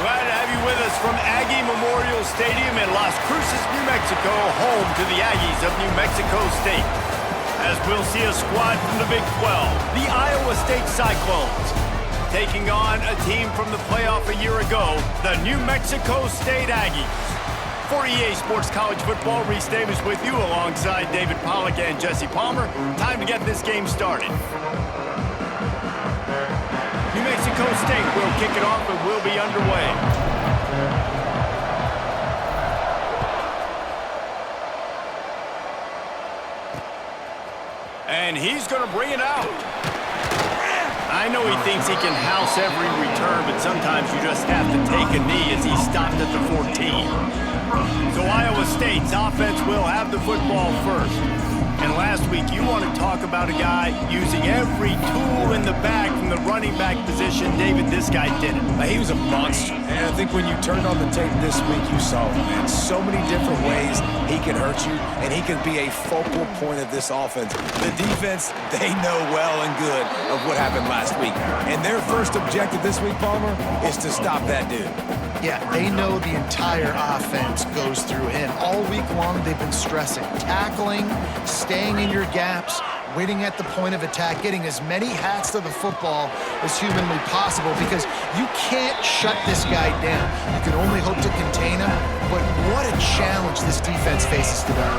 Glad to have you with us from Aggie Memorial Stadium in Las Cruces, New Mexico, home to the Aggies of New Mexico State. As we'll see a squad from the Big 12, the Iowa State Cyclones, taking on a team from the playoff a year ago, the New Mexico State Aggies. For EA Sports College Football, Reese Davis with you alongside David Pollack and Jesse Palmer. Time to get this game started. New Mexico State will kick it off and will be underway. And he's going to bring it out. I know he thinks he can house every return, but sometimes you just have to take a knee as he stopped at the 14. So Iowa State's offense will have the football first. And last week, you want to talk about a guy using every tool in the bag from the running back position. David, this guy did it. He was a monster. And I think when you turned on the tape this week, you saw it, man. So many different ways he can hurt you, and he can be a focal point of this offense. The defense, they know well and good of what happened last week. And their first objective this week, Palmer, is to stop that dude. Yeah, they know the entire offense goes through him. All week long, they've been stressing, tackling, staying in your gaps, waiting at the point of attack, getting as many hats to the football as humanly possible because you can't shut this guy down. You can only hope to contain him, but what a challenge this defense faces today.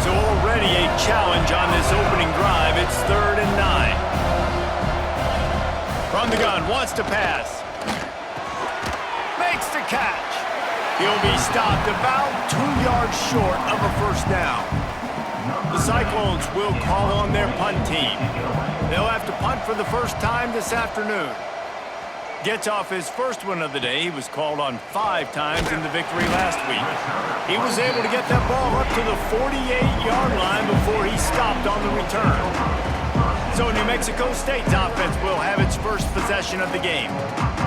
So already a challenge on this opening drive. It's 3rd and 9. From the gun, wants to pass. Makes the catch. He'll be stopped about 2 yards short of a first down. The Cyclones will call on their punt team. They'll have to punt for the first time this afternoon. Gets off his first one of the day. He was called on 5 times in the victory last week. He was able to get that ball up to the 48-yard line before he stopped on the return. So New Mexico State's offense will have its first possession of the game.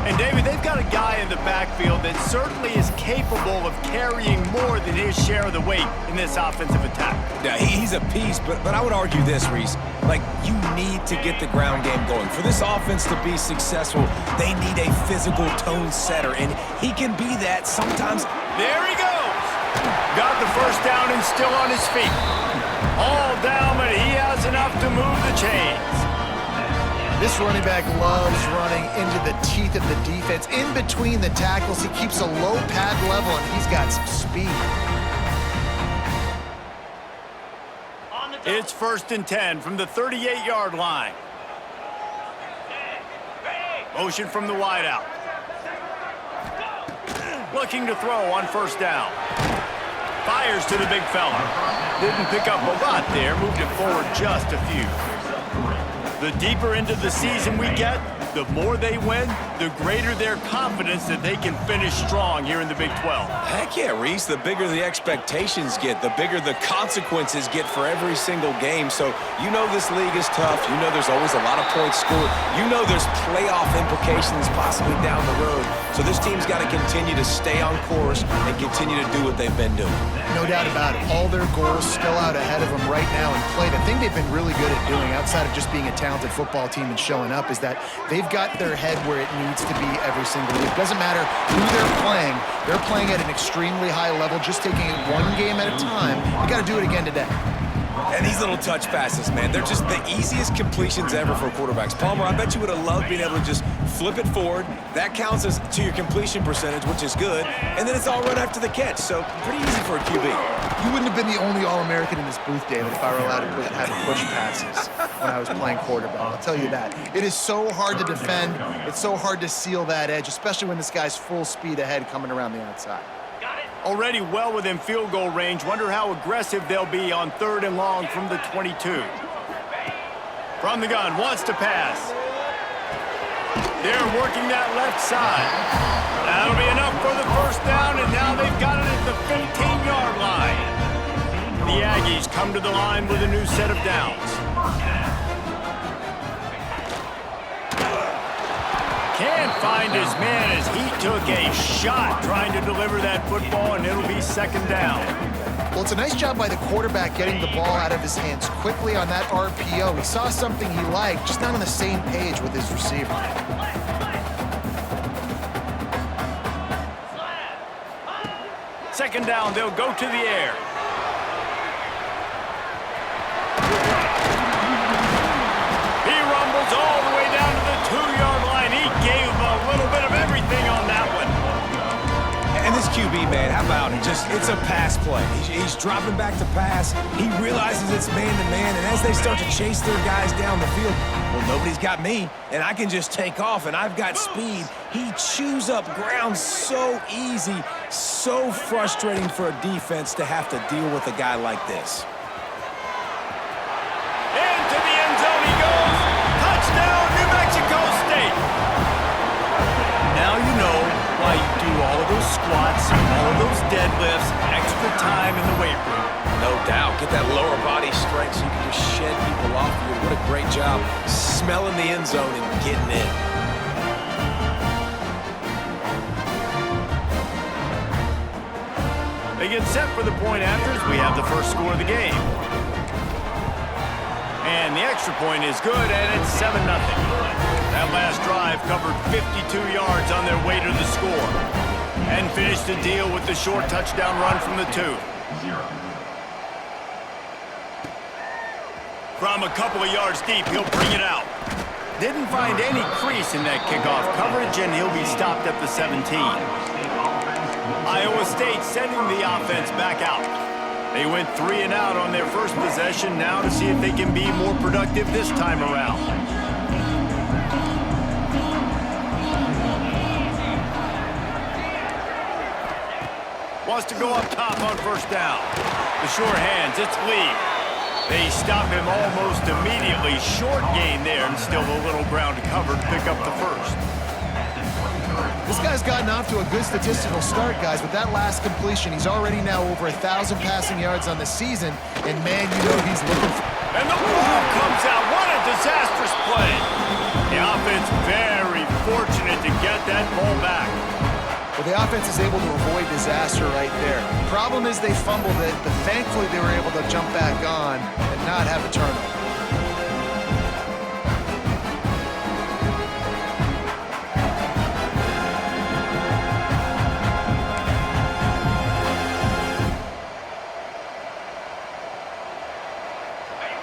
And David, they've got a guy in the backfield that certainly is capable of carrying more than his share of the weight in this offensive attack. Yeah, he's a piece, but I would argue this, Reese. Like, you need to get the ground game going. For this offense to be successful, they need a physical tone setter, and he can be that sometimes. There he goes. Got the first down and still on his feet. All down, but he has enough to move the chains. This running back loves running into the teeth of the defense. In between the tackles, he keeps a low pad level, and he's got some speed. It's 1st and 10 from the 38-yard line. Motion from the wideout. Looking to throw on first down. Fires to the big fella. Didn't pick up a lot there, moved it forward just a few. The deeper into the season we get, the more they win, the greater their confidence that they can finish strong here in the Big 12. Heck yeah, Reese. The bigger the expectations get, the bigger the consequences get for every single game. So you know this league is tough. You know there's always a lot of points scored. You know there's playoff implications possibly down the road. So this team's got to continue to stay on course and continue to do what they've been doing. No doubt about it. All their goals still out ahead of them right now in play. The thing they've been really good at doing, outside of just being a talented football team and showing up, is that they've got their head where it needs to be every single week. Doesn't matter who they're playing at an extremely high level, just taking it one game at a time. They got to do it again today. And these little touch passes, man, they're just the easiest completions ever for quarterbacks. Palmer, I bet you would have loved being able to just flip it forward. That counts as to your completion percentage, which is good. And then it's all run after the catch, so pretty easy for a QB. You wouldn't have been the only All-American in this booth, David, if I were allowed to have push passes when I was playing quarterback. I'll tell you that. It is so hard to defend. It's so hard to seal that edge, especially when this guy's full speed ahead coming around the outside. Already well within field goal range. Wonder how aggressive they'll be on 3rd and long from the 22. From the gun, wants to pass. They're working that left side. That'll be enough for the first down, and now they've got it at the 15-yard line. The Aggies come to the line with a new set of downs. Can't find his man as he took a shot trying to deliver that football, and it'll be 2nd down. Well, it's a nice job by the quarterback getting the ball out of his hands quickly on that RPO. He saw something he liked, just not on the same page with his receiver. 2nd down, they'll go to the air. He rumbles all the way down to the 2-yard line. He gave a little bit of everything on that one. And this QB, man, how about it? It's a pass play. He's dropping back to pass. He realizes it's man-to-man, and as they start to chase their guys down the field, well, nobody's got me, and I can just take off, and I've got speed. He chews up ground so easy, so frustrating for a defense to have to deal with a guy like this. Into the end zone he goes. Touchdown, New Mexico State. Now you know why you do all of those squats, all of those deadlifts, extra time in the weight room. No doubt. Get that lower body strength so you can just shed people off you. What a great job smelling the end zone and getting in. They get set for the point after as we have the first score of the game. And the extra point is good, and it's 7-0. That last drive covered 52 yards on their way to the score and finished the deal with the short touchdown run from the 2. From a couple of yards deep, he'll bring it out. Didn't find any crease in that kickoff coverage, and he'll be stopped at the 17. Iowa State sending the offense back out. They went 3 and out on their first possession, now to see if they can be more productive this time around. Wants to go up top on first down. The sure hands, it's Lee. They stop him almost immediately. Short gain there, and still a little ground to cover to pick up the first. This guy's gotten off to a good statistical start, guys. With that last completion, he's already now over 1,000 passing yards on the season. And, man, you know he's looking for... And the ball comes out. What a disastrous play. The offense very fortunate to get that ball back. Well, the offense is able to avoid disaster right there. The problem is they fumbled it, but thankfully they were able to jump back on and not have a turnover.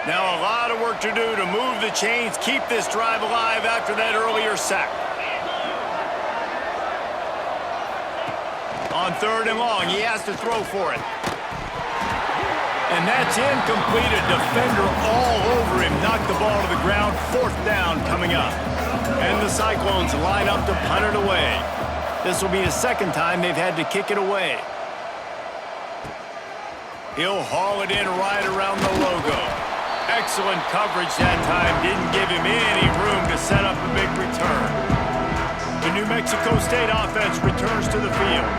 Now a lot of work to do to move the chains, keep this drive alive after that earlier sack. On 3rd and long, he has to throw for it. And that's incomplete. A defender all over him. Knocked the ball to the ground. 4th down coming up. And the Cyclones line up to punt it away. This will be the 2nd time they've had to kick it away. He'll haul it in right around the logo. Excellent coverage that time. Didn't give him any room to set up a big return. The New Mexico State offense returns to the field.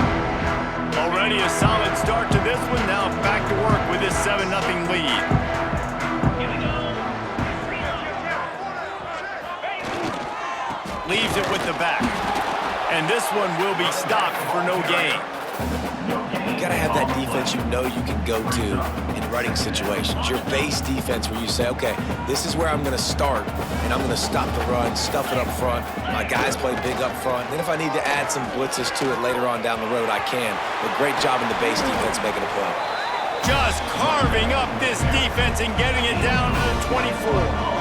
Already a solid start to this one. Now back to work with this 7-0 lead. Leaves it with the back. And this one will be stopped for no gain. You got to have that defense you know you can go to in running situations. Your base defense where you say, okay, this is where I'm going to start, and I'm going to stop the run, stuff it up front. My guys play big up front. Then if I need to add some blitzes to it later on down the road, I can. But great job in the base defense making a play. Just carving up this defense and getting it down to the 24.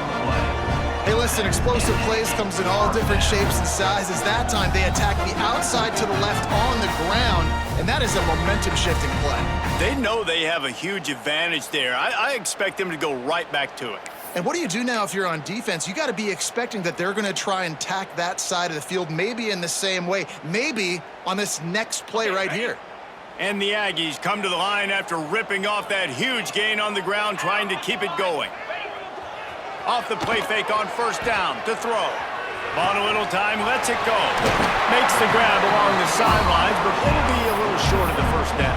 Hey, listen, explosive plays comes in all different shapes and sizes. That time, they attack the outside to the left on the ground, and that is a momentum-shifting play. They know they have a huge advantage there. I expect them to go right back to it. And what do you do now if you're on defense? You got to be expecting that they're going to try and tack that side of the field, maybe in the same way, maybe on this next play right here. And the Aggies come to the line after ripping off that huge gain on the ground, trying to keep it going. Off the play fake on first down to throw. Bought a little time, lets it go. Makes the grab along the sidelines, but it'll be a little short of the first down.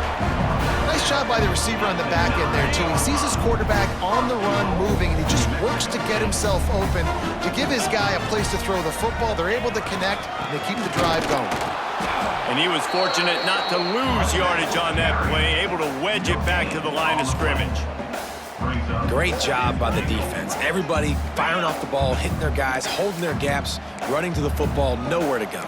Nice job by the receiver on the back end there, too. He sees his quarterback on the run moving, and he just works to get himself open to give his guy a place to throw the football. They're able to connect, and they keep the drive going. And he was fortunate not to lose yardage on that play, able to wedge it back to the line of scrimmage. Great job by the defense. Everybody firing off the ball, hitting their guys, holding their gaps, running to the football, nowhere to go.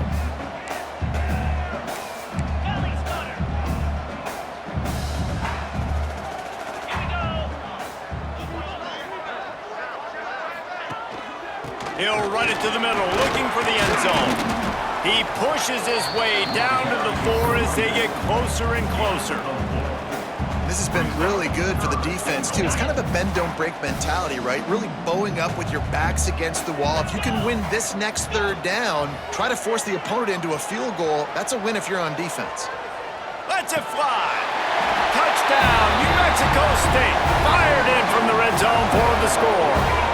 He'll run it to the middle, looking for the end zone. He pushes his way down to the 4 as they get closer and closer. This has been really good for the defense, too. It's kind of a bend-don't-break mentality, right? Really bowing up with your backs against the wall. If you can win this next third down, try to force the opponent into a field goal. That's a win if you're on defense. Lets it fly. Touchdown, New Mexico State. Fired in from the red zone for the score.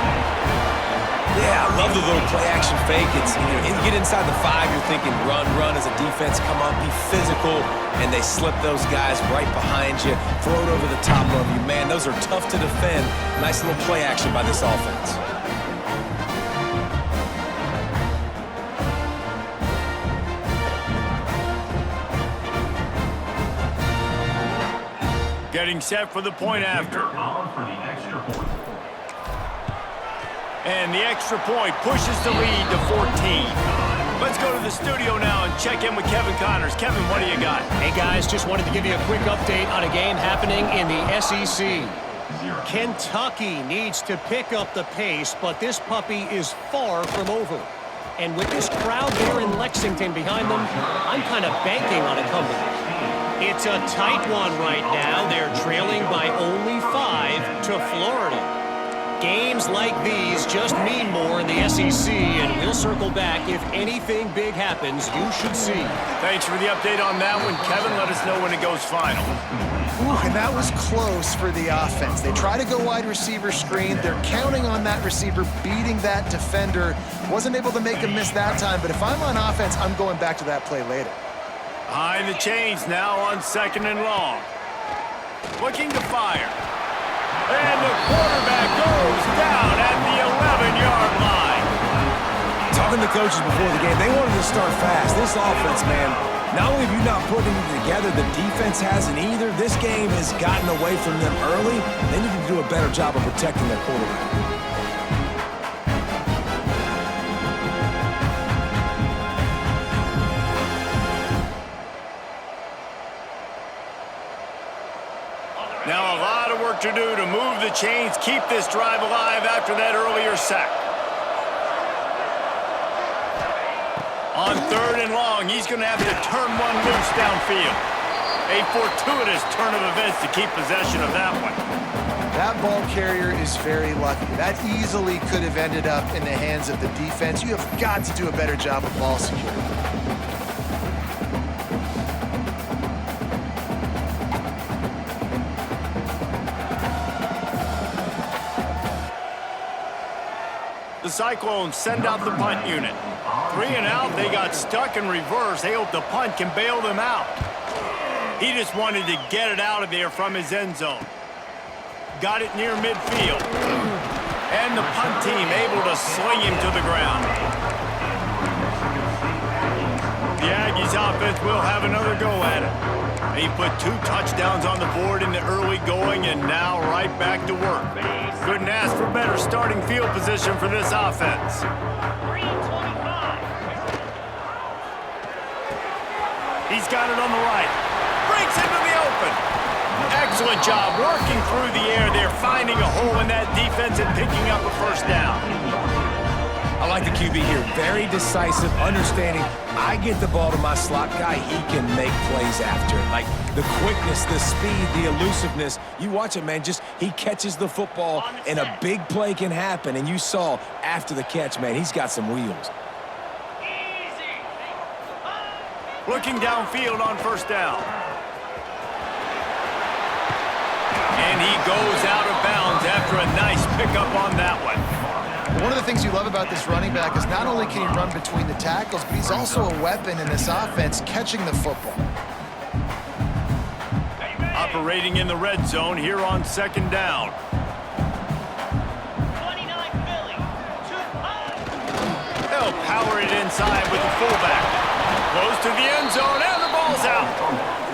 Yeah, I love the little play-action fake. It's, you get inside the 5, you're thinking run as a defense, come up, be physical, and they slip those guys right behind you, throw it over the top of you. Man, those are tough to defend. Nice little play action by this offense. Getting set for the point after. And the extra point pushes the lead to 14. Let's go to the studio now and check in with Kevin Connors. Kevin, what do you got? Hey, guys, just wanted to give you a quick update on a game happening in the SEC. Kentucky needs to pick up the pace, but this puppy is far from over. And with this crowd there in Lexington behind them, I'm kind of banking on a comeback. It's a tight one right now. They're trailing by only 5 to Florida. Games like these just mean more in the SEC, and we'll circle back. If anything big happens, you should see. Thanks for the update on that one, Kevin. Let us know when it goes final. Ooh, and that was close for the offense. They try to go wide receiver screen. They're counting on that receiver beating that defender. Wasn't able to make him miss that time, but if I'm on offense, I'm going back to that play later. Behind the chains now on 2nd and long. Looking to fire. And the quarterback goes down at the 11-yard line. Talking to coaches before the game, they wanted to start fast. This offense, man, not only have you not put it together, the defense hasn't either. This game has gotten away from them early. They need to do a better job of protecting their quarterback. Now a lot of work to do to move the chains, keep this drive alive after that earlier sack. On 3rd and long, he's going to have to turn one loose downfield. A fortuitous turn of events to keep possession of that one. That ball carrier is very lucky. That easily could have ended up in the hands of the defense. You have got to do a better job of ball security. The Cyclones send out the punt unit. 3 and out, they got stuck in reverse. They hope the punt can bail them out. He just wanted to get it out of there from his end zone. Got it near midfield. And the punt team able to sling him to the ground. The Aggies offense will have another go at it. He put 2 touchdowns on the board in the early going and now right back to work. Couldn't ask for better starting field position for this offense. He's got it on the right. Breaks into the open. Excellent job working through the air there, finding a hole in that defense and picking up a first down. I like the QB here. Very decisive, understanding. I get the ball to my slot guy, he can make plays after it. Like the quickness, the speed, the elusiveness. You watch it, man. Just he catches the football and a big play can happen. And you saw after the catch, man, he's got some wheels. Looking downfield on first down. And he goes out of bounds after a nice pickup on that one. One of the things you love about this running back is not only can he run between the tackles, but he's also a weapon in this offense catching the football. Operating in the red zone here on 2nd down. They'll power it inside with the fullback. Close to the end zone, and the ball's out.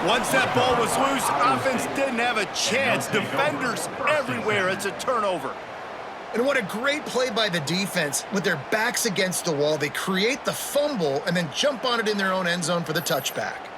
Once that ball was loose, offense didn't have a chance. Defenders everywhere. It's a turnover. And what a great play by the defense. With their backs against the wall, they create the fumble and then jump on it in their own end zone for the touchback.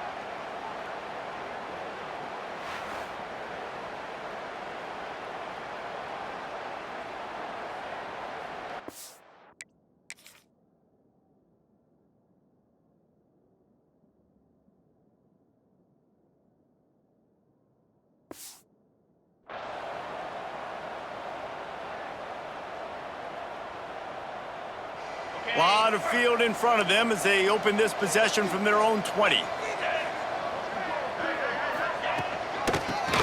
A lot of field in front of them as they open this possession from their own 20.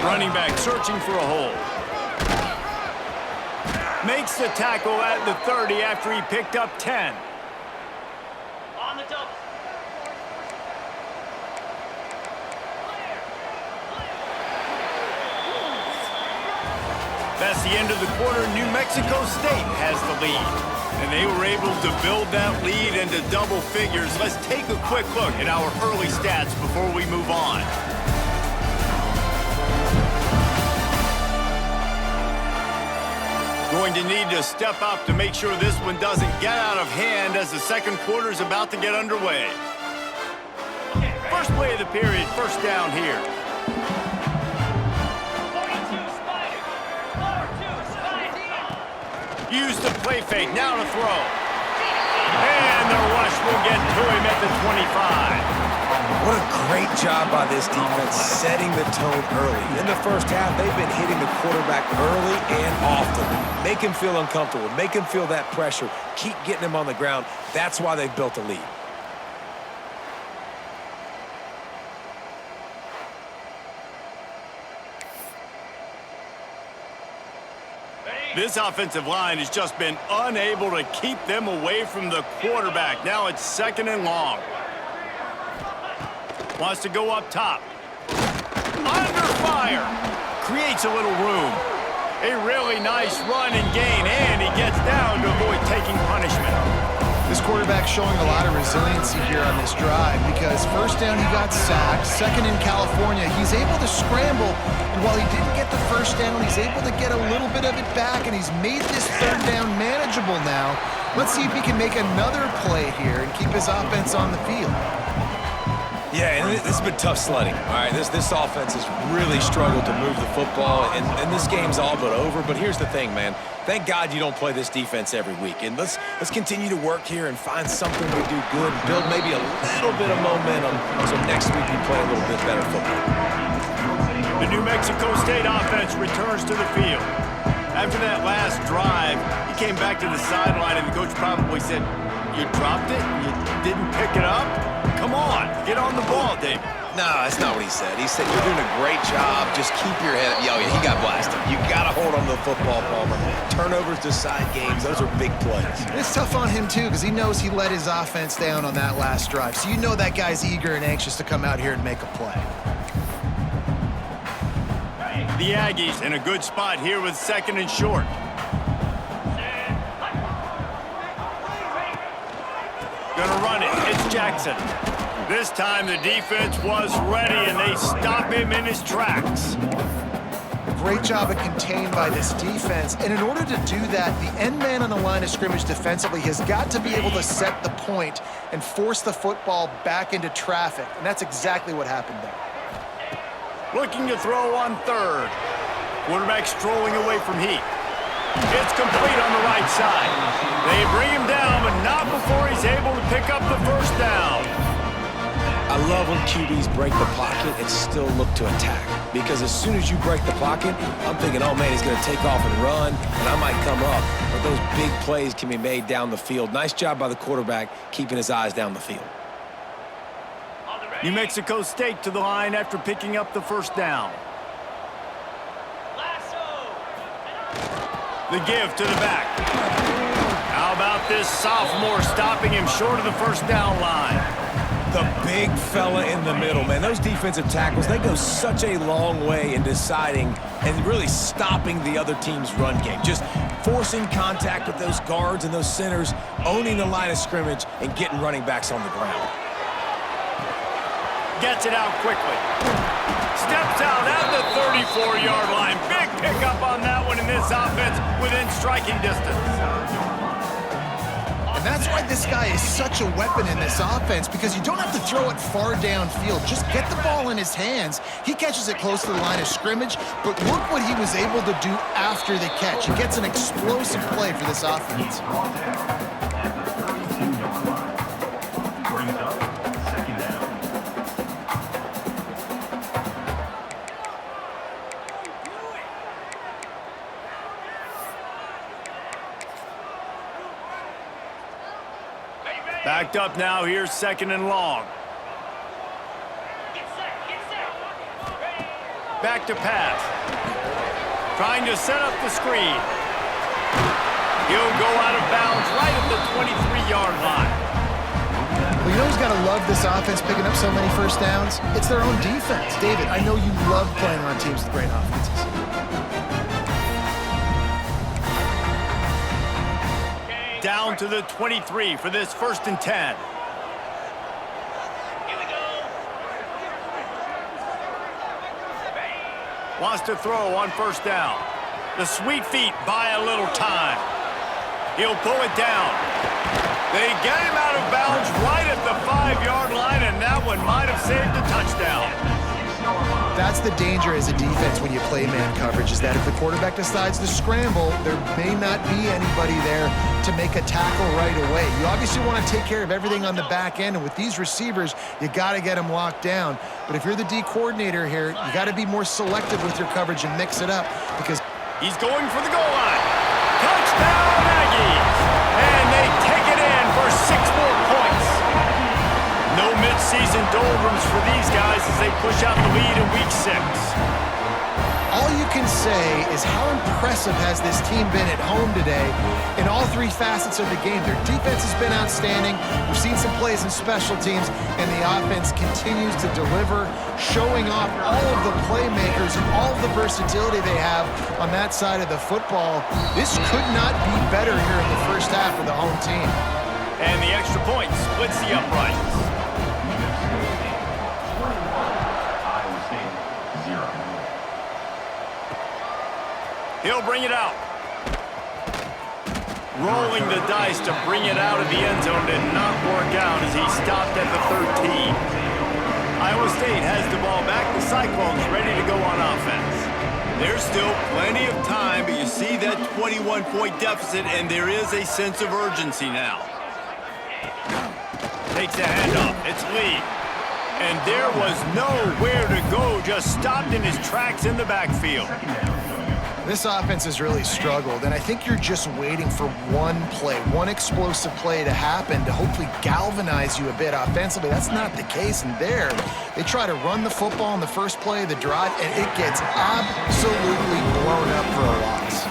Running back searching for a hole. Makes the tackle at the 30 after he picked up 10. On the double. That's the end of the quarter. New Mexico State has the lead. And they were able to build that lead into double figures. Let's take a quick look at our early stats before we move on. Going to need to step up to make sure this one doesn't get out of hand as the second quarter is about to get underway. First play of the period, first down here. Use the play fake, now to throw. And the rush will get to him at the 25. What a great job by this defense setting the tone early. In the first half, they've been hitting the quarterback early and often. Make him feel uncomfortable, make him feel that pressure, keep getting him on the ground. That's why they've built a lead. This offensive line has just been unable to keep them away from the quarterback. Now it's second and long. Wants to go up top. Under fire. Creates a little room. A really nice run and gain, and he gets down to avoid taking punishment. This quarterback showing a lot of resiliency here on this drive because first down he got sacked, second in California, he's able to scramble, and while he didn't get the first down, he's able to get a little bit of it back, and he's made this third down manageable now. Let's see if he can make another play here and keep his offense on the field. Yeah, and this has been tough sledding. All right, this offense has really struggled to move the football, and this game's all but over. But here's the thing, man. Thank God you don't play this defense every week. And let's continue to work here and find something we do good, build maybe a little bit of momentum so next week we play a little bit better football. The New Mexico State offense returns to the field. After that last drive, he came back to the sideline, and the coach probably said, "You dropped it? You didn't pick it up? Come on, get on the ball, David." No, that's not what he said. He said, "You're doing a great job. Just keep your head up." Yo, yeah, he got blasted. You got to hold on to the football, Palmer. Turnovers decide games. Those are big plays. It's tough on him, too, because he knows he let his offense down on that last drive. So you know that guy's eager and anxious to come out here and make a play. The Aggies in a good spot here with second and short. Gonna run it. It's Jackson. This time the defense was ready, and they stop him in his tracks. Great job of contained by this defense. And in order to do that, the end man on the line of scrimmage defensively has got to be able to set the point and force the football back into traffic. And that's exactly what happened there. Looking to throw on third. Quarterback strolling away from heat. It's complete on the right side. They bring him down, but not before he's able to pick up the first down. I love when QBs break the pocket and still look to attack. Because as soon as you break the pocket, I'm thinking, oh man, he's going to take off and run, and I might come up. But those big plays can be made down the field. Nice job by the quarterback keeping his eyes down the field. New Mexico State to the line after picking up the first down. The give to the back. How about this sophomore stopping him short of the first down line? The big fella in the middle, man. Those defensive tackles, they go such a long way in deciding and really stopping the other team's run game. Just forcing contact with those guards and those centers, owning the line of scrimmage, and getting running backs on the ground. Gets it out quickly. Steps out at the 34-yard line. Big pickup on that one in this offense within striking distance. And that's why this guy is such a weapon in this offense, because you don't have to throw it far downfield. Just get the ball in his hands. He catches it close to the line of scrimmage, but look what he was able to do after the catch. He gets an explosive play for this offense. picked up now. Here's 2nd and long. Get set, get set. Back to pass. Trying to set up the screen. He'll go out of bounds right at the 23-yard line. Well, you know who's got to love this offense picking up so many first downs? It's their own defense. David, I know you love playing on teams with great offenses. Down to the 23 for this 1st and 10. Here we go. Wants to throw on 1st down. The sweet feet buy a little time. He'll pull it down. They get him out of bounds right at the 5-yard line, and that one might have saved a touchdown. That's the danger as a defense when you play man coverage, is that if the quarterback decides to scramble, there may not be anybody there to make a tackle right away. You obviously want to take care of everything on the back end, and with these receivers, you got to get them locked down. But if you're the D coordinator here, you got to be more selective with your coverage and mix it up, because he's going for the goal line. Touchdown, Aggies! And they take it in for 6 more points. No mid-season doldrums for these guys as they push out the lead in Week 6. all you can say is how impressive has this team been at home today in all 3 facets of the game. Their defense has been outstanding. We've seen some plays in special teams, and the offense continues to deliver, showing off all of the playmakers and all of the versatility they have on that side of the football. This could not be better here in the first half of the home team. And the extra point splits the uprights. He'll bring it out. Rolling the dice to bring it out of the end zone did not work out as he stopped at the 13. Iowa State has the ball back. The Cyclones ready to go on offense. There's still plenty of time, but you see that 21-point deficit, and there is a sense of urgency now. Takes a handoff. It's Lee. And there was nowhere to go, just stopped in his tracks in the backfield. This offense has really struggled, and I think you're just waiting for one play, one explosive play to happen to hopefully galvanize you a bit offensively. That's not the case, and there, they try to run the football in the first play of the drive, and it gets absolutely blown up for a loss.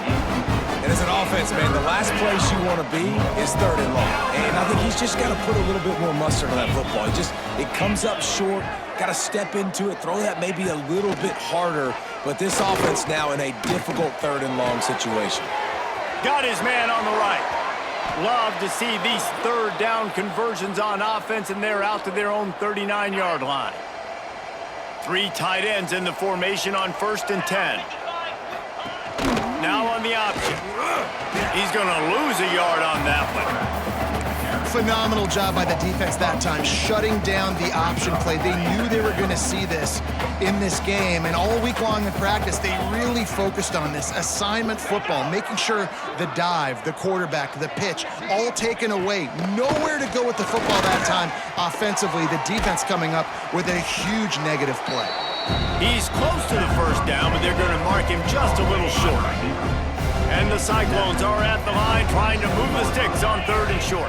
And as an offense, man, the last place you want to be is 3rd and long. And I think he's just got to put a little bit more mustard on that football. It comes up short, got to step into it, throw that maybe a little bit harder. But this offense now in a difficult 3rd and long situation. Got his man on the right. Love to see these 3rd down conversions on offense, and they're out to their own 39-yard line. 3 tight ends in the formation on 1st and 10. Now on the option. He's going to lose a yard on that one. Phenomenal job by the defense that time, shutting down the option play. They knew they were going to see this in this game, and all week long in practice, they really focused on this assignment football, making sure the dive, the quarterback, the pitch, all taken away. Nowhere to go with the football that time offensively. The defense coming up with a huge negative play. He's close to the 1st down, but they're going to mark him just a little short. And the Cyclones are at the line trying to move the sticks on 3rd and short.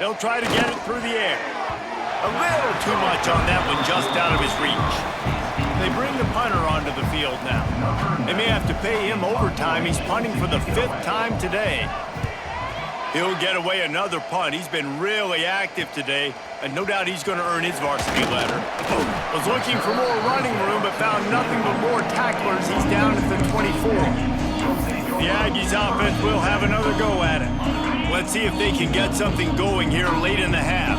They'll try to get it through the air. A little too much on that one, just out of his reach. They bring the punter onto the field now. They may have to pay him overtime. He's punting for the 5th time today. He'll get away another punt. He's been really active today, and no doubt he's going to earn his varsity letter. Was looking for more running room, but found nothing but more tacklers. He's down at the 24. The Aggies offense will have another go at it. Let's see if they can get something going here late in the half.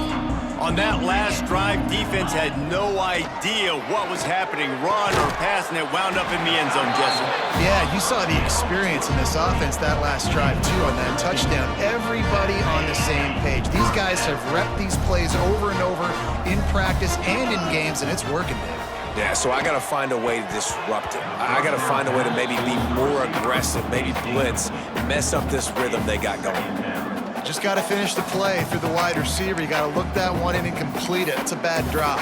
On that last drive, defense had no idea what was happening, run or pass, and it wound up in the end zone, Jesse. Yeah, you saw the experience in this offense that last drive, too, on that touchdown. Everybody on the same page. These guys have repped these plays over and over in practice and in games, and it's working, Dave. Yeah, so I got to find a way to disrupt it. I got to find a way to maybe be more aggressive, maybe blitz, mess up this rhythm they got going. Just got to finish the play through the wide receiver. You got to look that one in and complete it. It's a bad drop.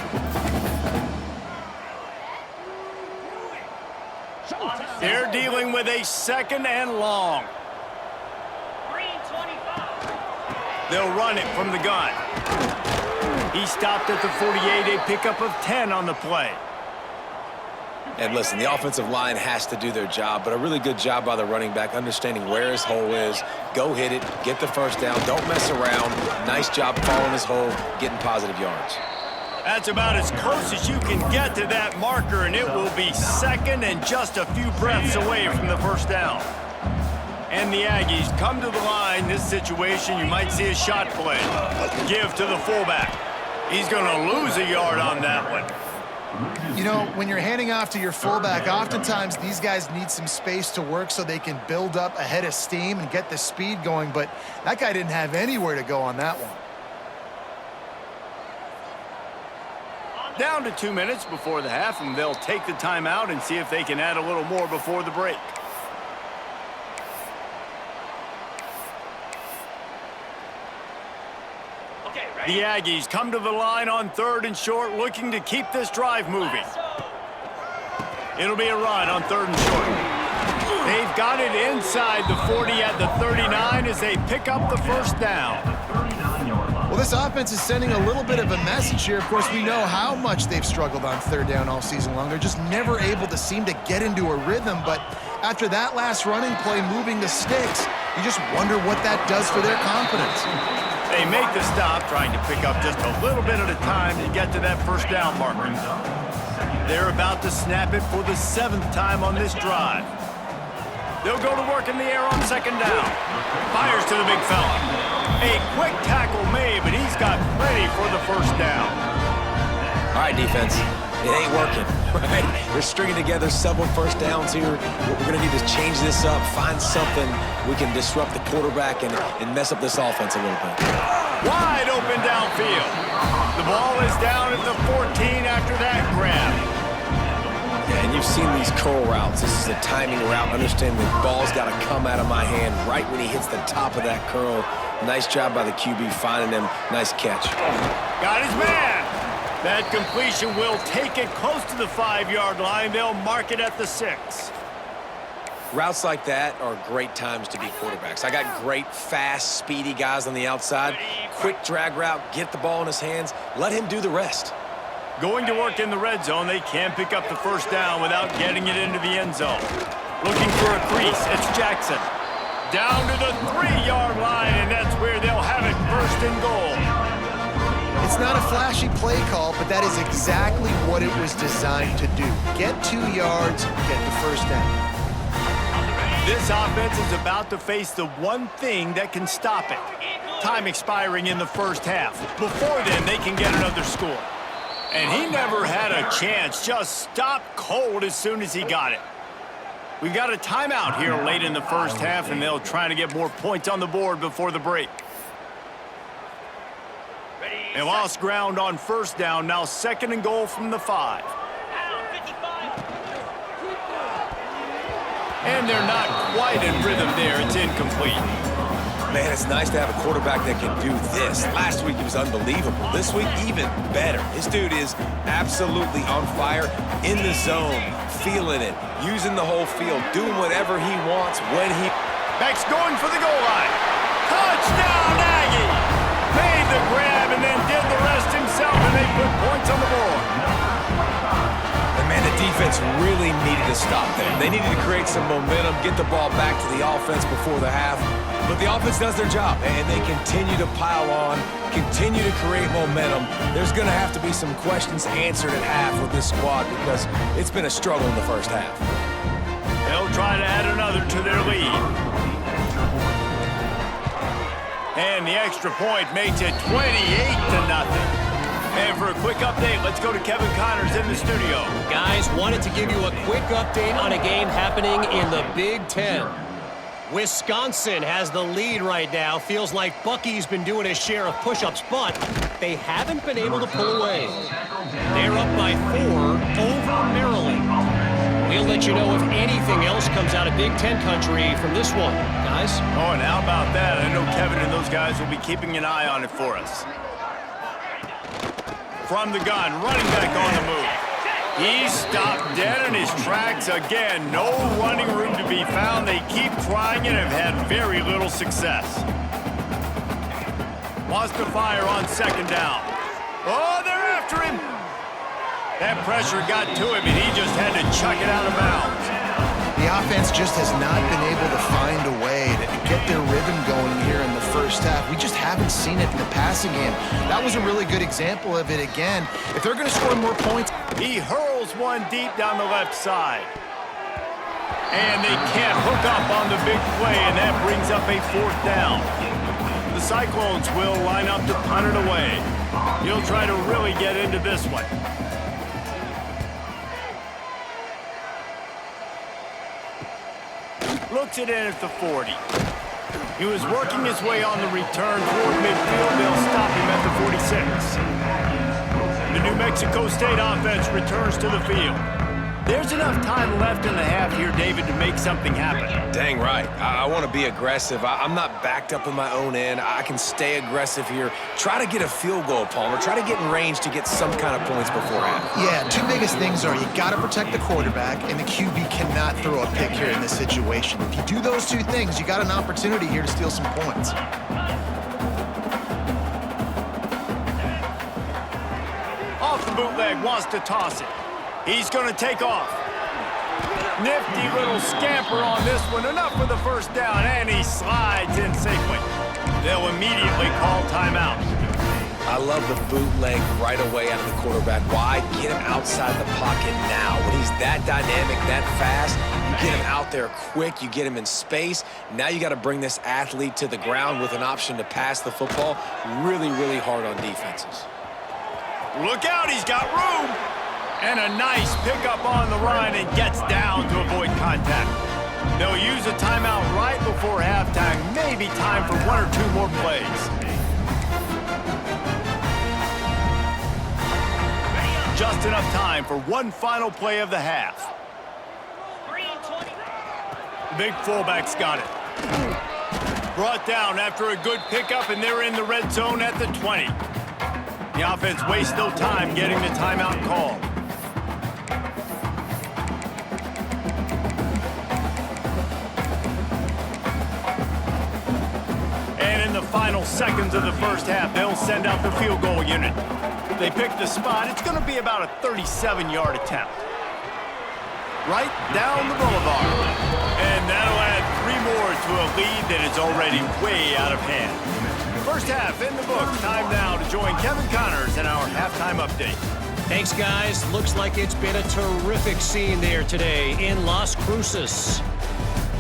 They're dealing with a 2nd and long. Green 25. They'll run it from the gun. He stopped at the 48, a pickup of 10 on the play. And listen, the offensive line has to do their job, but a really good job by the running back understanding where his hole is. Go hit it, get the first down, don't mess around. Nice job following his hole, getting positive yards. That's about as close as you can get to that marker, and it will be second and just a few breaths away from the first down. And the Aggies come to the line. This situation, you might see a shot play. Give to the fullback. He's going to lose a yard on that one. You know, when you're handing off to your fullback, oftentimes these guys need some space to work so they can build up a head of steam and get the speed going, but that guy didn't have anywhere to go on that one. Down to 2 minutes before the half, and they'll take the timeout and see if they can add a little more before the break. The Aggies come to the line on 3rd and short, looking to keep this drive moving. It'll be a run on 3rd and short. They've got it inside the 40 at the 39 as they pick up the first down. Well, this offense is sending a little bit of a message here. Of course, we know how much they've struggled on 3rd down all season long. They're just never able to seem to get into a rhythm, but after that last running play moving the sticks, you just wonder what that does for their confidence. They make the stop, trying to pick up just a little bit at a time to get to that first down marker. They're about to snap it for the 7th time on this drive. They'll go to work in the air on 2nd down. Fires to the big fella. A quick tackle made, but he's got plenty for the first down. All right, defense. It ain't working, right? They're stringing together several first downs here. What we're going to need is change this up, find something we can disrupt the quarterback and mess up this offense a little bit. Wide open downfield. The ball is down at the 14 after that grab. Yeah, and you've seen these curl routes. This is a timing route. Understand the ball's got to come out of my hand right when he hits the top of that curl. Nice job by the QB finding him. Nice catch. Got his man. That completion will take it close to the 5-yard line. They'll mark it at the 6. Routes like that are great times to be quarterbacks. I got great, fast, speedy guys on the outside. Quick drag route, get the ball in his hands, let him do the rest. Going to work in the red zone, they can't pick up the first down without getting it into the end zone. Looking for a crease, it's Jackson. Down to the 3-yard line, and that's where they'll have it, 1st and goal. It's not a flashy play call, but that is exactly what it was designed to do. Get 2 yards, get the first down. This offense is about to face the one thing that can stop it. Time expiring in the first half. Before then, they can get another score. And he never had a chance, just stopped cold as soon as he got it. We've got a timeout here late in the first half, and they'll try to get more points on the board before the break. They lost ground on 1st down, now 2nd and goal from the 5. And they're not quite in rhythm there. It's incomplete. Man, it's nice to have a quarterback that can do this. Last week, he was unbelievable. This week, even better. This dude is absolutely on fire, in the zone, feeling it, using the whole field, doing whatever he wants when he... Beck's going for the goal line. Touchdown, Aggie! Made the grab and then did the rest himself, and they put points on the board. And man, the defense really needed to stop there. They needed to create some momentum, get the ball back to the offense before the half. But the offense does their job, and they continue to pile on, continue to create momentum. There's going to have to be some questions answered at half with this squad because it's been a struggle in the first half. They'll try to add another to their lead. And the extra point makes it 28-0. And for a quick update, let's go to Kevin Connors in the studio. Guys, wanted to give you a quick update on a game happening in the Big Ten. Wisconsin has the lead right now. Feels like Bucky's been doing his share of push-ups, but they haven't been able to pull away. They're up by 4 over Maryland. We'll let you know if anything else comes out of Big Ten country from this one, guys. Oh, and how about that? I know Kevin and those guys will be keeping an eye on it for us. From the gun, running back on the move. He stopped dead in his tracks again. No running room to be found. They keep trying and have had very little success. Wants to fire on second down. Oh, they're after him. That pressure got to him, and he just had to chuck it out of bounds. The offense just has not been able to find a way to get their rhythm going here in the first half. We just haven't seen it in the passing game. That was a really good example of it again. If they're going to score more points. He hurls one deep down the left side. And they can't hook up on the big play, and that brings up a fourth down. The Cyclones will line up to punt it away. He'll try to really get into this one. Looks it in at the 40. He was working his way on the return toward midfield. They'll stop him at the 46. The New Mexico State offense returns to the field. There's enough time left in the half here, David, to make something happen. Dang right. I want to be aggressive. I'm not backed up in my own end. I can stay aggressive here. Try to get a field goal, Palmer. Try to get in range to get some kind of points before half. Yeah, two biggest things are you got to protect the quarterback, and the QB cannot throw a pick here in this situation. If you do those two things, you got an opportunity here to steal some points. Off the bootleg, wants to toss it. He's going to take off. Nifty little scamper on this one. Enough for the first down, and he slides in safely. They'll immediately call timeout. I love the bootleg right away out of the quarterback. Why? Get him outside the pocket now. When he's that dynamic, that fast, you get him out there quick, you get him in space. Now you got to bring this athlete to the ground with an option to pass the football. Really, really hard on defenses. Look out, he's got room. And a nice pickup on the run and gets down to avoid contact. They'll use a timeout right before halftime. Maybe time for one or two more plays. Just enough time for one final play of the half. Big fullback's got it. Brought down after a good pickup, and they're in the red zone at the 20. The offense wastes no time getting the timeout called. Final seconds of the first half, they'll send out the field goal unit. They pick the spot. It's going to be about a 37-yard attempt. Right down the boulevard. And that'll add 3 more to a lead that is already way out of hand. First half in the books. Time now to join Kevin Connors in our halftime update. Thanks, guys. Looks like it's been a terrific scene there today in Las Cruces.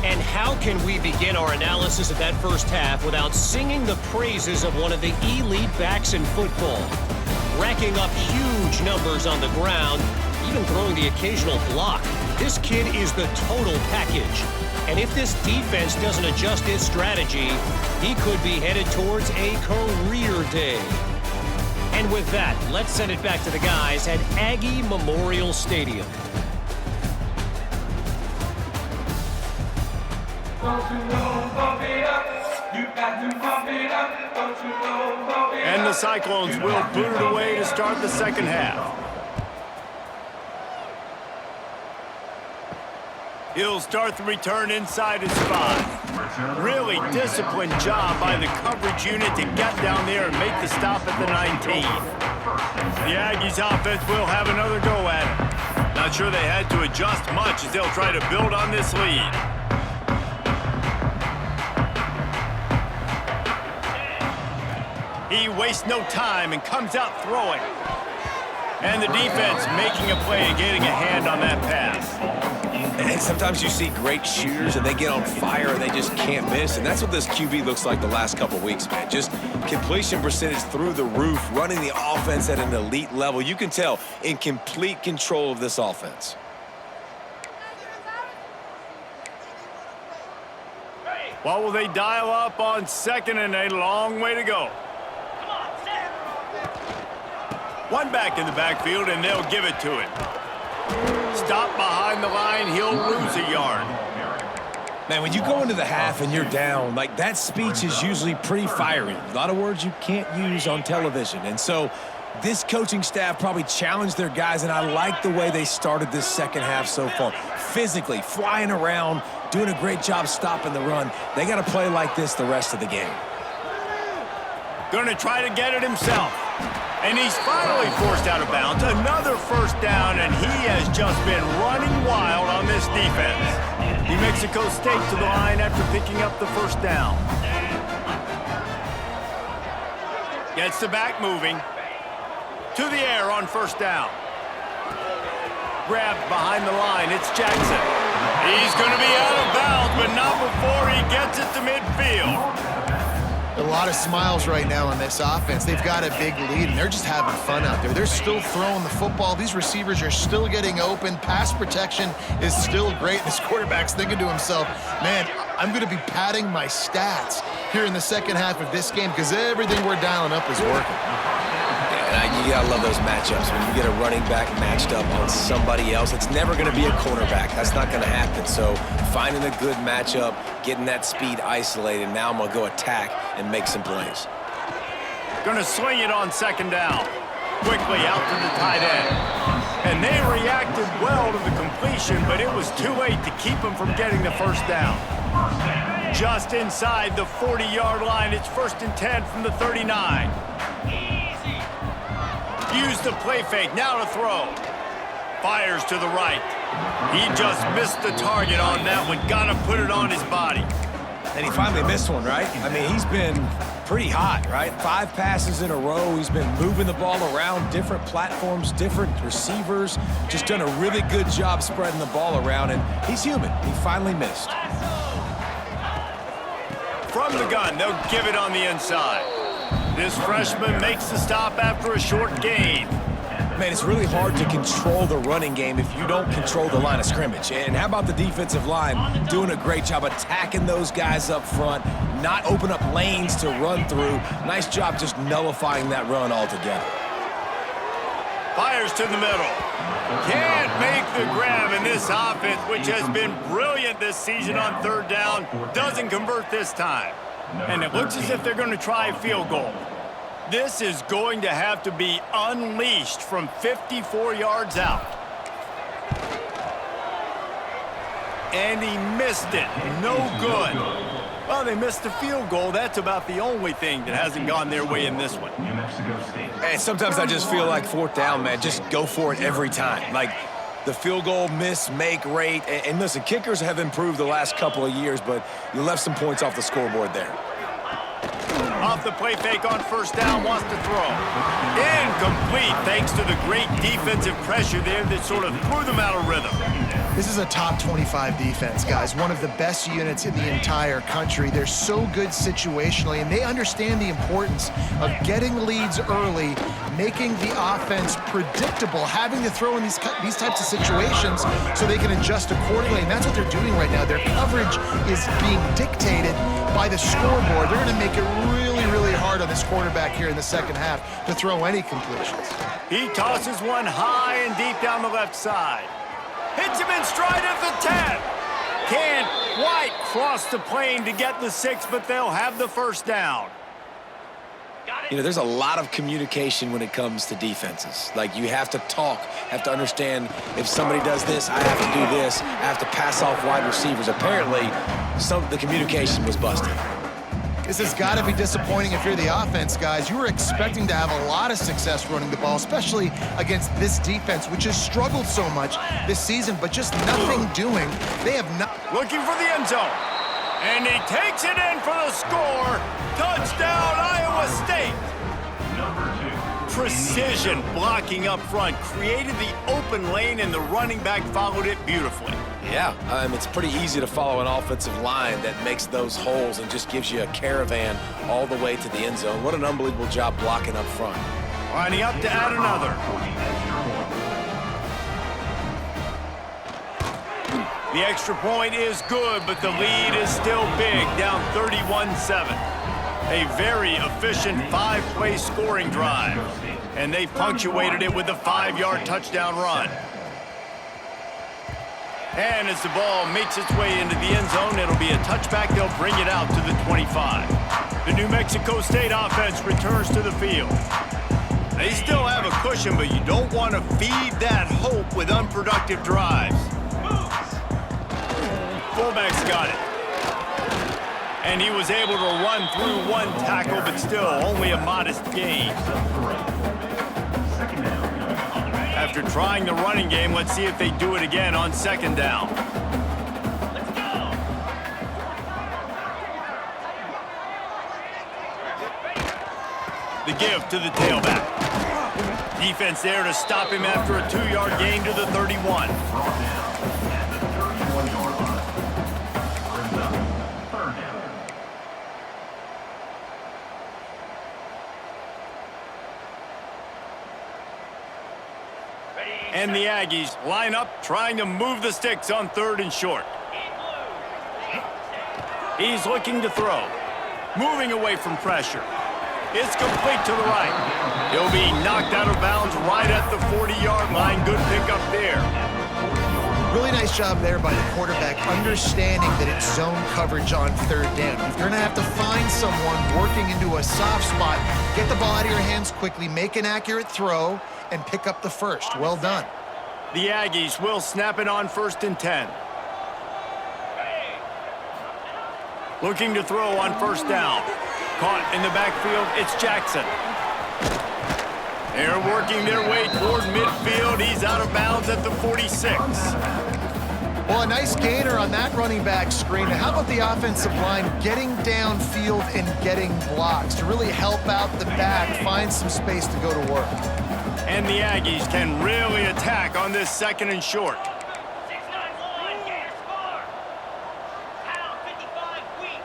And how can we begin our analysis of that first half without singing the praises of one of the elite backs in football? Racking up huge numbers on the ground, even throwing the occasional block. This kid is the total package. And if this defense doesn't adjust its strategy, he could be headed towards a career day. And with that, let's send it back to the guys at Aggie Memorial Stadium. And the Cyclones will boot it away to start the second half. He'll start the return inside his 5. Really disciplined job by the coverage unit to get down there and make the stop at the 19. The Aggies offense will have another go at it. Not sure they had to adjust much as they'll try to build on this lead. He wastes no time and comes out throwing. And the defense making a play and getting a hand on that pass. And sometimes you see great shooters and they get on fire and they just can't miss. And that's what this QB looks like the last couple weeks, man. Just completion percentage through the roof, running the offense at an elite level. You can tell in complete control of this offense. What will they dial up on second and a long way to go? One back in the backfield, and they'll give it to him. Stop behind the line, he'll lose a yard. Man, when you go into the half and you're down, like that speech is usually pretty fiery. A lot of words you can't use on television. And so this coaching staff probably challenged their guys, and I like the way they started this second half so far. Physically, flying around, doing a great job stopping the run. They got to play like this the rest of the game. Going to try to get it himself. And he's finally forced out of bounds. Another first down, and he has just been running wild on this defense. New Mexico State to the line after picking up the first down. Gets the back moving. To the air on first down. Grabbed behind the line. It's Jackson. He's going to be out of bounds, but not before he gets it to midfield. A lot of smiles right now on this offense. They've got a big lead, and they're just having fun out there. They're still throwing the football. These receivers are still getting open. Pass protection is still great. This quarterback's thinking to himself, man, I'm going to be padding my stats here in the second half of this game because everything we're dialing up is working. You gotta love those matchups. When you get a running back matched up on somebody else, it's never gonna be a cornerback. That's not gonna happen. So finding a good matchup, getting that speed isolated, now I'm gonna go attack and make some plays. Gonna swing it on second down. Quickly out to the tight end. And they reacted well to the completion, but it was too late to keep them from getting the first down. Just inside the 40-yard line, it's 1st and 10 from the 39. Use the play fake, now to throw. Fires to the right. He just missed the target on that one. Got to put it on his body. And he finally missed one, right? I mean, he's been pretty hot, right? 5 passes in a row. He's been moving the ball around, different platforms, different receivers. Just done a really good job spreading the ball around, and he's human. He finally missed. From the gun, they'll give it on the inside. This freshman makes the stop after a short gain. Man, it's really hard to control the running game if you don't control the line of scrimmage. And how about the defensive line doing a great job attacking those guys up front, not open up lanes to run through. Nice job just nullifying that run altogether. Fires to the middle. Can't make the grab in this offense, which has been brilliant this season on third down. Doesn't convert this time. And it looks as if they're going to try a field goal. This is going to have to be unleashed from 54 yards out. And he missed it. No good. Well, they missed the field goal. That's about the only thing that hasn't gone their way in this one. And sometimes I just feel like 4th down, man, just go for it every time. Like, the field goal miss-make rate. And listen, kickers have improved the last couple of years, but you left some points off the scoreboard there. Off the play fake on first down, wants to throw. Incomplete, thanks to the great defensive pressure there that sort of threw them out of rhythm. This is a top 25 defense, guys. One of the best units in the entire country. They're so good situationally, and they understand the importance of getting leads early, making the offense predictable, having to throw in these types of situations so they can adjust accordingly, and that's what they're doing right now. Their coverage is being dictated by the scoreboard. They're going to make it really, really hard on this quarterback here in the second half to throw any completions. He tosses one high and deep down the left side. Hits him in stride at the 10. Can't quite cross the plane to get the 6, but they'll have the first down. You know, there's a lot of communication when it comes to defenses. Like, you have to talk, have to understand if somebody does this, I have to do this, I have to pass off wide receivers. Apparently, the communication was busted. This has got to be disappointing if you're the offense, guys. You were expecting to have a lot of success running the ball, especially against this defense, which has struggled so much this season, but just nothing doing. They have not. Looking for the end zone. And he takes it in for the score. Touchdown, Iowa State. Precision blocking up front, created the open lane, and the running back followed it beautifully. Yeah, it's pretty easy to follow an offensive line that makes those holes and just gives you a caravan all the way to the end zone. What an unbelievable job blocking up front. Lining up to add another. The extra point is good, but the lead is still big, down 31-7. A very efficient 5-play scoring drive. And they punctuated it with a 5-yard touchdown run. And as the ball makes its way into the end zone, it'll be a touchback. They'll bring it out to the 25. The New Mexico State offense returns to the field. They still have a cushion, but you don't want to feed that hope with unproductive drives. Fullback's got it. And he was able to run through one tackle, but still only a modest gain. After trying the running game, let's see if they do it again on second down. Let's go. The give to the tailback. Defense there to stop him after a 2-yard gain to the 31. And the Aggies line up, trying to move the sticks on 3rd and short. He's looking to throw. Moving away from pressure. It's complete to the right. He'll be knocked out of bounds right at the 40-yard line. Good pickup there. Really nice job there by the quarterback, understanding that it's zone coverage on 3rd down. If you're going to have to find someone working into a soft spot, get the ball out of your hands quickly, make an accurate throw, and pick up the first. Well done. The Aggies will snap it on 1st and 10. Looking to throw on 1st down. Caught in the backfield, it's Jackson. They're working their way toward midfield. He's out of bounds at the 46. Well, a nice gainer on that running back screen. How about the offensive line getting downfield and getting blocks to really help out the back, find some space to go to work. And the Aggies can really attack on this 2nd and short. 6-9 line, get a score. Pound 55 weak.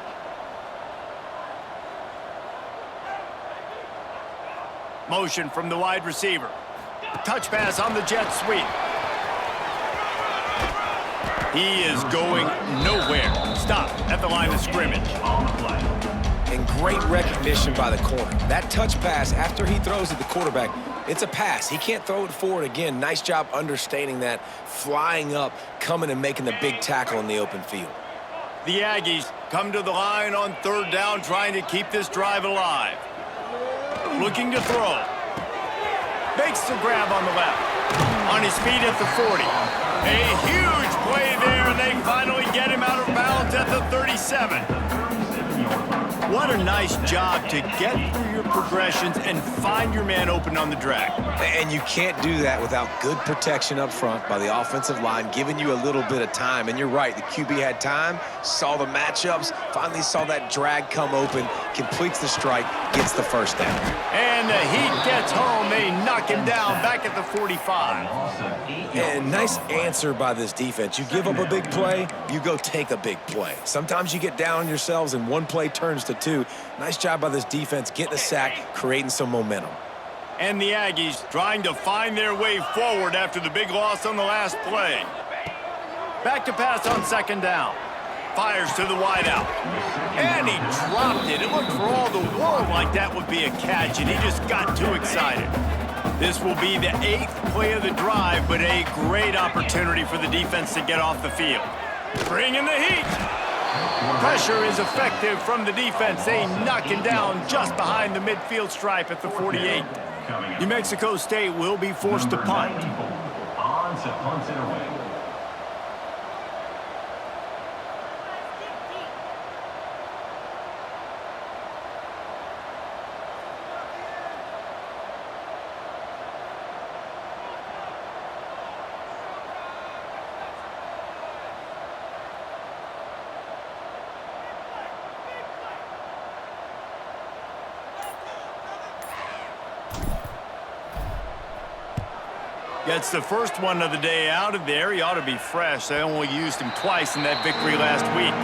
Motion from the wide receiver. Touch pass on the jet sweep. He is going nowhere. Stop at the line of scrimmage. And great recognition by the corner. That touch pass after he throws at the quarterback, it's a pass. He can't throw it forward again. Nice job understanding that, flying up, coming and making the big tackle in the open field. The Aggies come to the line on 3rd down, trying to keep this drive alive. Looking to throw. Makes the grab on the left. On his feet at the 40. A huge play there, and they finally get him out of bounds at the 37. What a nice job to get through your progressions and find your man open on the drag. And you can't do that without good protection up front by the offensive line, giving you a little bit of time. And you're right, the QB had time, saw the matchups, finally saw that drag come open, completes the strike, gets the 1st down. And the Heat gets home. They knock him down back at the 45. And nice answer by this defense. You give up a big play, you go take a big play. Sometimes you get down on yourselves and one play turns to 2. Nice job by this defense getting a sack, creating some momentum. And the Aggies trying to find their way forward after the big loss on the last play. Back to pass on 2nd down. Fires to the wideout. And he dropped it. It looked for all the world like that would be a catch, and he just got too excited. This will be the 8th play of the drive, but a great opportunity for the defense to get off the field. Bring in the heat. Pressure is effective from the defense. They knock him down just behind the midfield stripe at the 48. New Mexico State will be forced to punt. Gets the first one of the day out of there. He ought to be fresh. They only used him twice in that victory last week.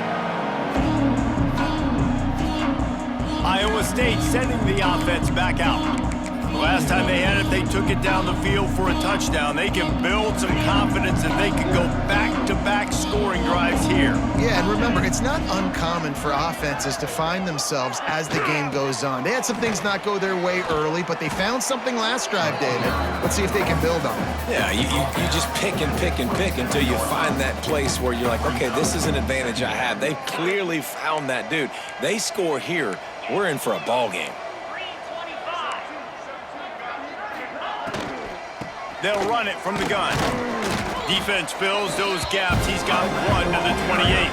Iowa State sending the offense back out. The last time they had it, they took it down the field for a touchdown. They can build some confidence and they can go back-to-back scoring drives here. Yeah, and remember, it's not uncommon for offenses to find themselves as the game goes on. They had some things not go their way early, but they found something last drive, David. Let's see if they can build on it. Yeah, you just pick and pick and pick until you find that place where you're like, okay, this is an advantage I have. They clearly found that, dude. They score here, we're in for a ball game. They'll run it from the gun. Defense fills those gaps. He's got one to the 28.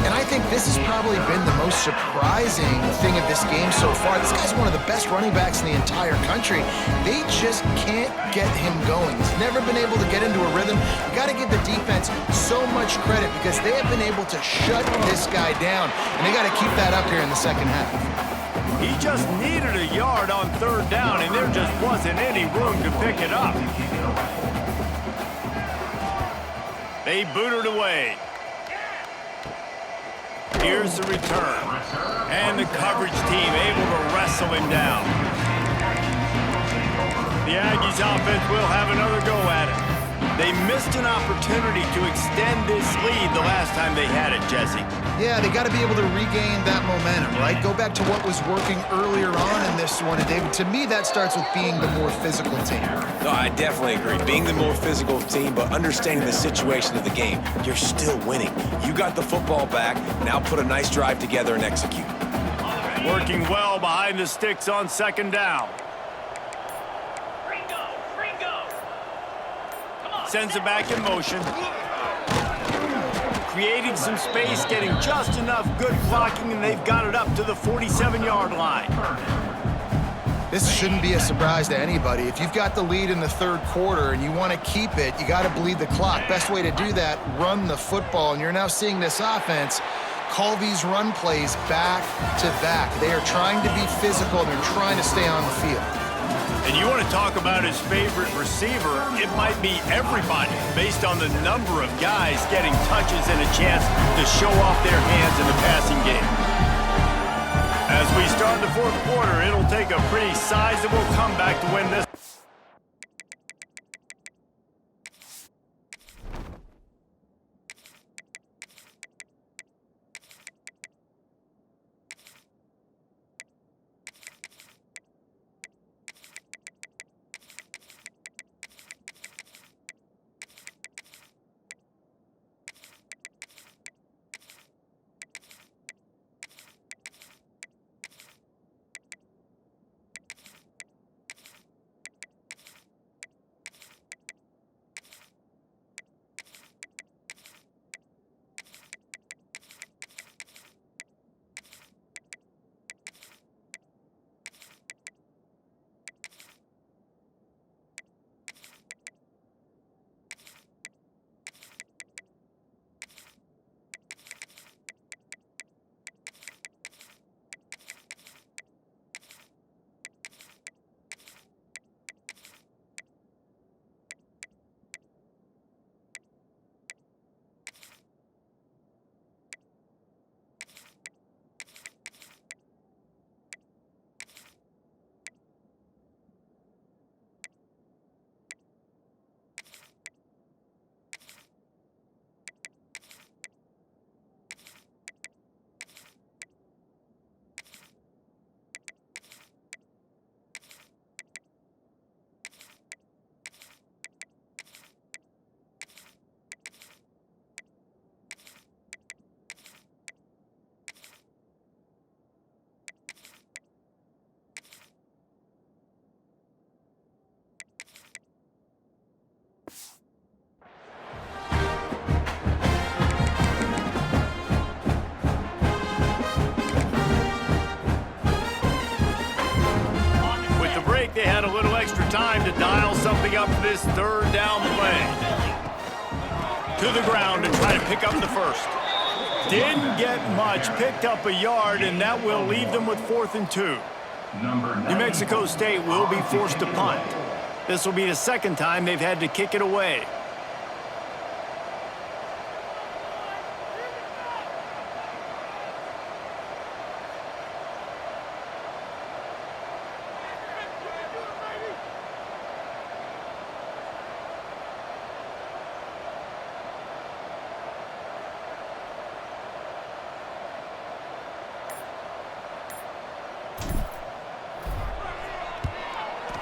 And I think this has probably been the most surprising thing of this game so far. This guy's one of the best running backs in the entire country. They just can't get him going. He's never been able to get into a rhythm. You got to give the defense so much credit because they have been able to shut this guy down, and they got to keep that up here in the second half. He just needed a yard on third down, and there just wasn't any room to pick it up. They booted away. Here's the return. And the coverage team able to wrestle him down. The Aggies offense will have another go at it. They missed an opportunity to extend this lead the last time they had it, Jesse. Yeah, they got to be able to regain that momentum, right? Go back to what was working earlier on in this one. And, David, to me, that starts with being the more physical team. No, I definitely agree. Being the more physical team, but understanding the situation of the game. You're still winning. You got the football back. Now put a nice drive together and execute. Working well behind the sticks on second down. Sends it back in motion. Creating some space, getting just enough good blocking, and they've got it up to the 47-yard line. This shouldn't be a surprise to anybody. If you've got the lead in the third quarter and you want to keep it, you got to bleed the clock. Best way to do that, run the football. And you're now seeing this offense call these run plays back to back. They are trying to be physical, and they're trying to stay on the field. And you want to talk about his favorite receiver, it might be everybody based on the number of guys getting touches and a chance to show off their hands in the passing game. As we start the fourth quarter, it'll take a pretty sizable comeback to win this. They had a little extra time to dial something up for this third down play. To the ground and try to pick up the first. Didn't get much, picked up a yard, and that will leave them with 4th and 2. New Mexico State will be forced to punt. This will be the second time they've had to kick it away.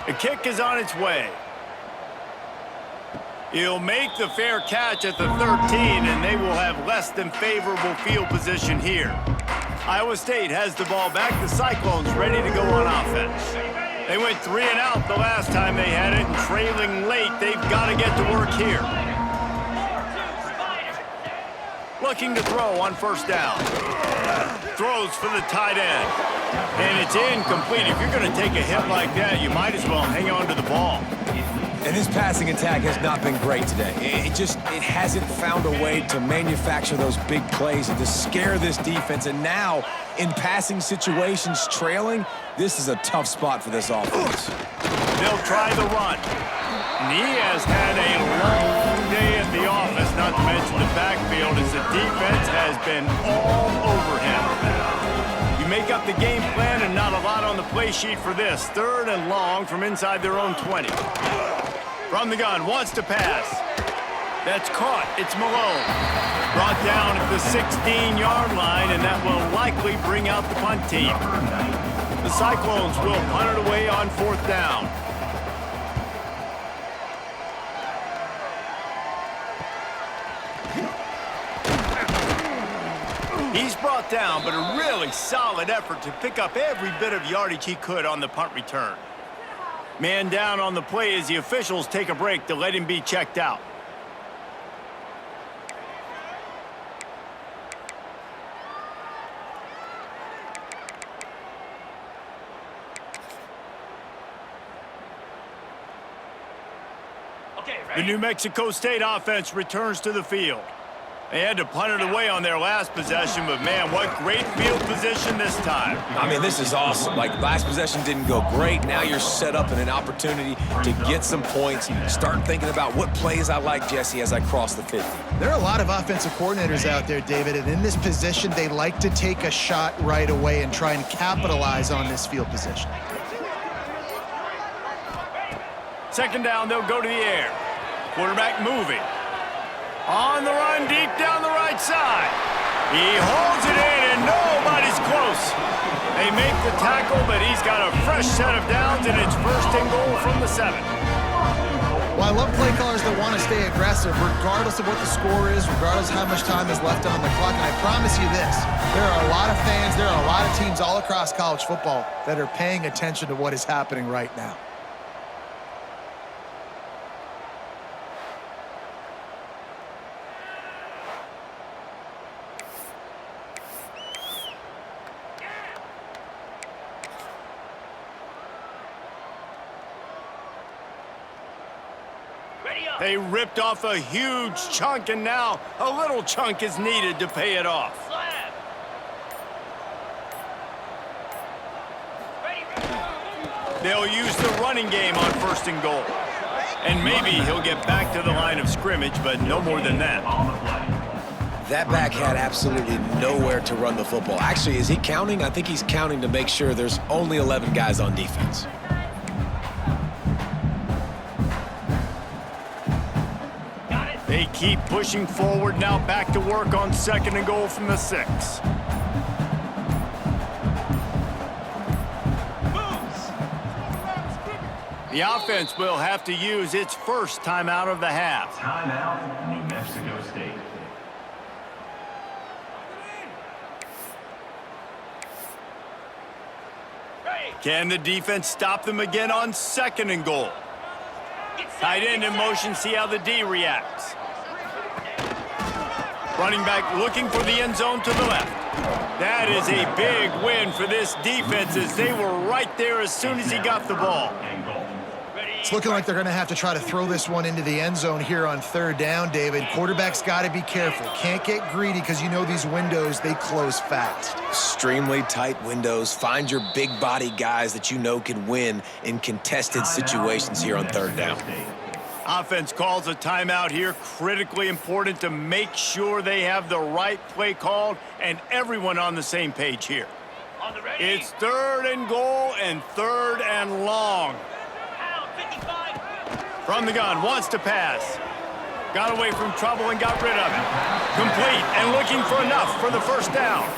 The kick is on its way. He'll make the fair catch at the 13, and they will have less than favorable field position here. Iowa State has the ball back. The Cyclones ready to go on offense. They went 3 and out the last time they had it, and trailing late, they've got to get to work here. looking to throw on first down. Throws for the tight end. And it's incomplete. If you're going to take a hit like that, you might as well hang on to the ball. And his passing attack has not been great today. It hasn't found a way to manufacture those big plays and to scare this defense. And now, in passing situations, trailing, this is a tough spot for this offense. They'll try the run. And he has had a long day at the office, not to mention the backfield, as the defense has been all over him. You make up the game plan and not a lot on the play sheet for this. 3rd and long from inside their own 20. From the gun, wants to pass. That's caught. It's Malone. Brought down at the 16-yard line, and that will likely bring out the punt team. The Cyclones will punt it away on 4th down. He's brought down, but a really solid effort to pick up every bit of yardage he could on the punt return. Man down on the play as the officials take a break to let him be checked out. Okay, The ready? New Mexico State offense returns to the field. They had to punt it away on their last possession, but man, what great field position this time. I mean, this is awesome. Like, last possession didn't go great. Now you're set up in an opportunity to get some points. Start thinking about what plays I like, Jesse, as I cross the 50. There are a lot of offensive coordinators out there, David, and in this position, they like to take a shot right away and try and capitalize on this field position. 2nd down, they'll go to the air. Quarterback moving. On the run, deep down the right side. He holds it in, and nobody's close. They make the tackle, but he's got a fresh set of downs, and it's 1st and goal from the 7. Well, I love play callers that want to stay aggressive, regardless of what the score is, regardless of how much time is left on the clock. And I promise you this, there are a lot of fans, there are a lot of teams all across college football that are paying attention to what is happening right now. Ready up. They ripped off a huge chunk, and now a little chunk is needed to pay it off. Slab. Ready. They'll use the running game on 1st and goal. And maybe he'll get back to the line of scrimmage, but no more than that. That back had absolutely nowhere to run the football. Actually, is he counting? I think he's counting to make sure there's only 11 guys on defense. Got it. They keep pushing forward, now back to work on 2nd and goal from the 6. The offense will have to use its first timeout of the half. Timeout, New Mexico State. Ready. Can the defense stop them again on 2nd and goal? Get set, Tight end get in set. motion, see how the D reacts. Running back looking for the end zone to the left. That is a big win for this defense as they were right there as soon as he got the ball. It's looking like they're going to have to try to throw this one into the end zone here on 3rd down, David. Quarterback's got to be careful. Can't get greedy because you know these windows, they close fast. Extremely tight windows. Find your big body guys that you know can win in contested situations here on 3rd down. Offense calls a timeout here. Critically important to make sure they have the right play called and everyone on the same page here. On the ready. It's 3rd and goal and 3rd and long. Pound 55. From the gun, wants to pass. Got away from trouble and got rid of it. Complete and looking for enough for the 1st down.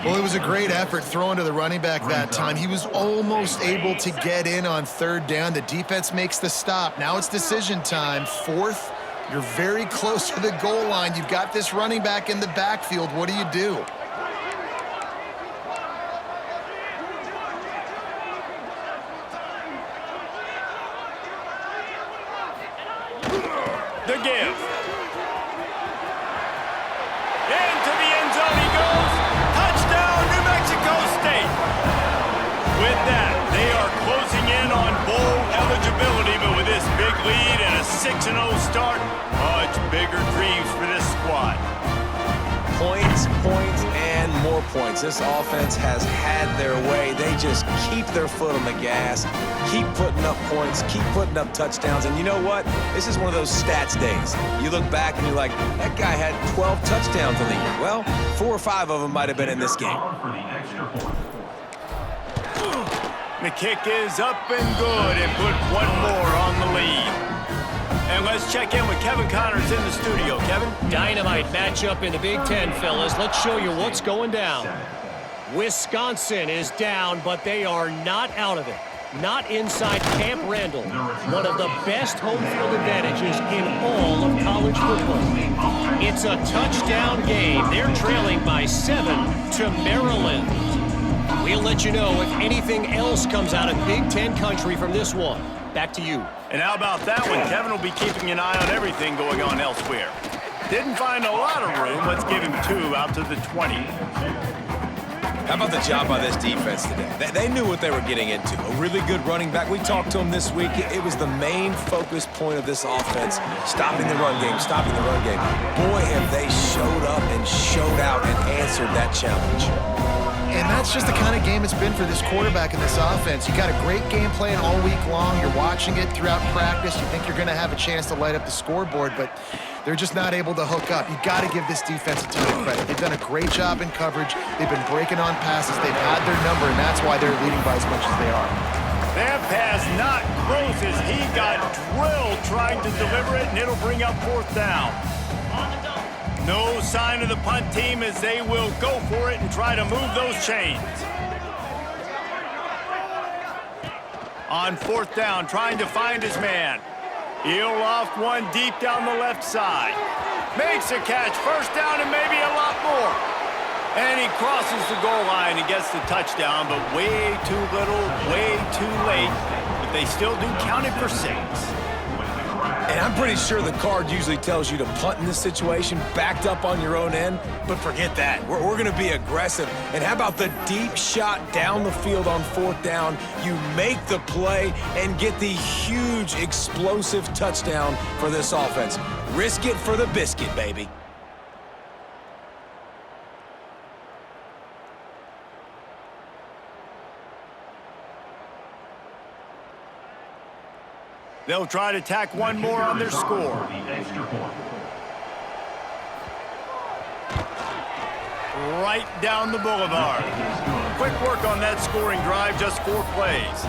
Well, it was a great effort throwing to the running back that time. He was almost able to get in on 3rd down. The defense makes the stop. Now it's decision time. 4th, you're very close to the goal line. You've got this running back in the backfield. What do you do? The give. 6-0 start. Much bigger dreams for this squad. Points, points, and more points. This offense has had their way. They just keep their foot on the gas, keep putting up points, keep putting up touchdowns. And you know what? This is one of those stats days. You look back and you're like, that guy had 12 touchdowns in the year. Well, 4 or 5 of them might have been in this game. The kick is up and good and put one more on the lead. And let's check in with Kevin Connors in the studio. Kevin? Dynamite matchup in the Big Ten, fellas. Let's show you what's going down. Wisconsin is down, but they are not out of it. Not inside Camp Randall. One of the best home field advantages in all of college football. It's a touchdown game. They're trailing by 7 to Maryland. We'll let you know if anything else comes out of Big Ten country from this one. Back to you. And how about that one? Kevin will be keeping an eye on everything going on elsewhere. Didn't find a lot of room. Let's give him 2 out to the 20. How about the job by this defense today? They knew what they were getting into. A really good running back. We talked to him this week. It was the main focus point of this offense, stopping the run game, stopping the run game. Boy, have they showed up and showed out and answered that challenge. And that's just the kind of game it's been for this quarterback in this offense. You got a great game plan all week long. You're watching it throughout practice. You think you're going to have a chance to light up the scoreboard, but they're just not able to hook up. You got to give this defense a ton of credit. They've done a great job in coverage. They've been breaking on passes. They've had their number, and that's why they're leading by as much as they are. That pass not close as he got drilled trying to deliver it, and it'll bring up 4th down. No sign of the punt team as they will go for it and try to move those chains. On 4th down, trying to find his man. He'll loft one deep down the left side. Makes a catch, 1st down and maybe a lot more. And he crosses the goal line and gets the touchdown, but way too little, way too late. But they still do count it for 6. And I'm pretty sure the card usually tells you to punt in this situation, backed up on your own end, but forget that. We're going to be aggressive. And how about the deep shot down the field on 4th down? You make the play and get the huge explosive touchdown for this offense. Risk it for the biscuit, baby. They'll try to tack one more on their score. Right down the boulevard. Quick work on that scoring drive, just 4 plays.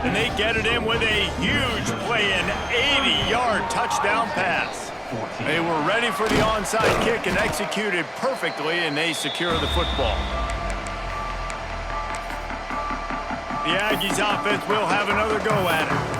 And they get it in with a huge play, an 80-yard touchdown pass. They were ready for the onside kick and executed perfectly, and they secure the football. The Aggies offense will have another go at it.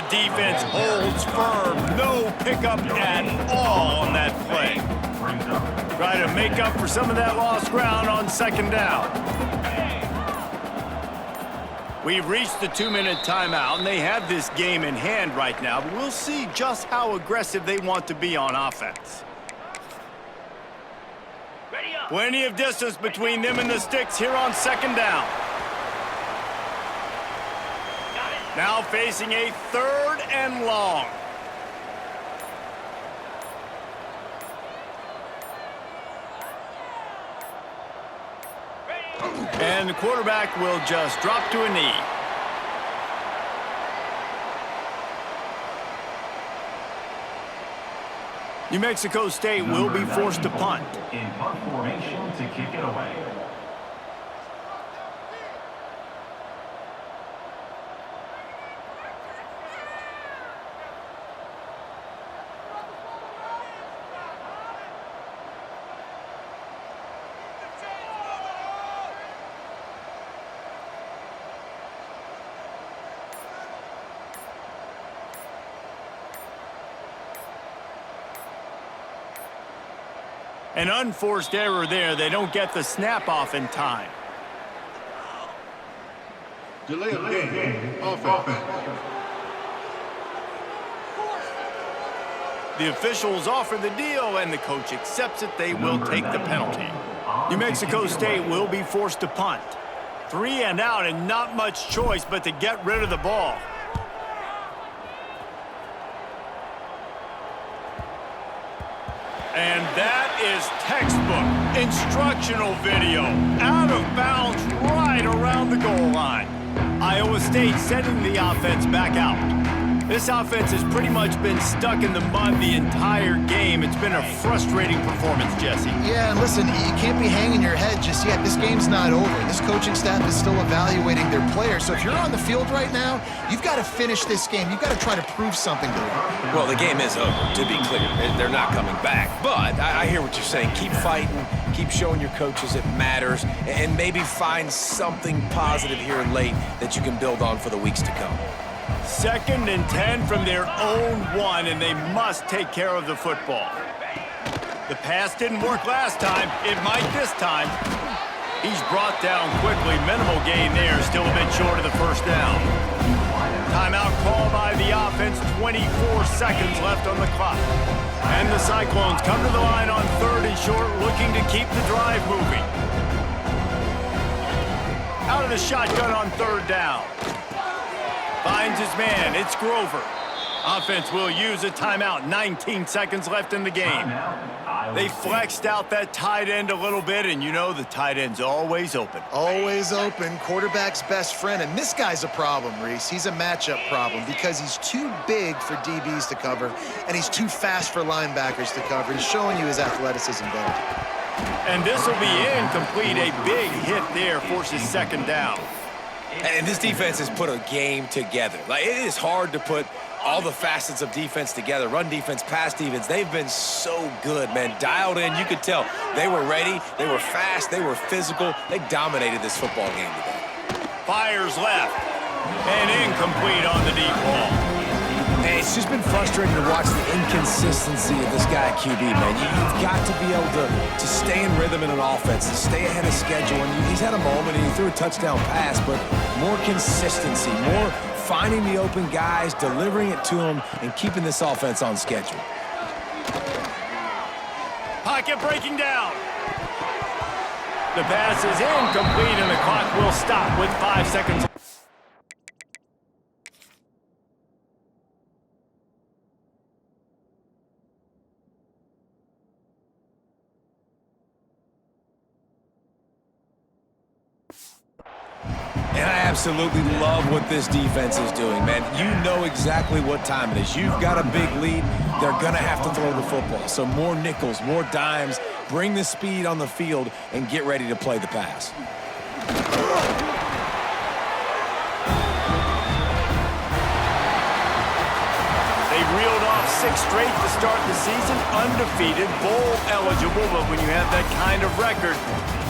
Defense holds firm. No pickup at all on that play. Try to make up for some of that lost ground on 2nd down. We've reached the 2-minute timeout, and they have this game in hand right now, but we'll see just how aggressive they want to be on offense. Plenty of distance between them and the sticks here on 2nd down. Now facing a 3rd and long. And the quarterback will just drop to a knee. New Mexico State will be forced to punt. In punt formation to kick it away. An unforced error there. They don't get the snap off in time. Delay of game. Offense. The officials offer the deal, and the coach accepts it. They will take the penalty. New Mexico State will be forced to punt. 3 and out, and not much choice but to get rid of the ball. And that is textbook instructional video. Out of bounds right around the goal line. Iowa State sending the offense back out. This offense has pretty much been stuck in the mud the entire game. It's been a frustrating performance, Jesse. Yeah, and listen, you can't be hanging your head just yet. This game's not over. This coaching staff is still evaluating their players. So if you're on the field right now, you've got to finish this game. You've got to try to prove something to them. Well, the game is over, to be clear. They're not coming back. But I hear what you're saying. Keep fighting. Keep showing your coaches it matters. And maybe find something positive here in late that you can build on for the weeks to come. 2nd and 10 from their own 1, and they must take care of the football. The pass didn't work last time. It might this time. He's brought down quickly. Minimal gain there. Still a bit short of the first down. Timeout call by the offense. 24 seconds left on the clock. And the Cyclones come to the line on 3rd and short, looking to keep the drive moving. Out of the shotgun on 3rd down. Finds his man. It's Grover. Offense will use a timeout. 19 seconds left in the game. They flexed out that tight end a little bit, and you know the tight end's always open. Always open. Quarterback's best friend. And this guy's a problem, Reese. He's a matchup problem because he's too big for DBs to cover, and he's too fast for linebackers to cover. He's showing you his athleticism better. And this will be incomplete. A big hit there forces 2nd down. And this defense has put a game together. Like, it is hard to put all the facets of defense together. Run defense, pass defense. They've been so good, man. Dialed in. You could tell they were ready. They were fast. They were physical. They dominated this football game today. Fires left. And incomplete on the deep ball. And it's just been frustrating to watch the inconsistency of this guy at QB, man. You've got to be able to stay in rhythm in an offense, to stay ahead of schedule. And he's had a moment, and he threw a touchdown pass, but more consistency, more finding the open guys, delivering it to them, and keeping this offense on schedule. Pocket breaking down. The pass is incomplete, and the clock will stop with 5 seconds. And I absolutely love what this defense is doing, man. You know exactly what time it is. You've got a big lead. They're going to have to throw the football. So more nickels, more dimes, bring the speed on the field, and get ready to play the pass. They reeled off 6 straight to start the season, undefeated, bowl eligible, but when you have that kind of record,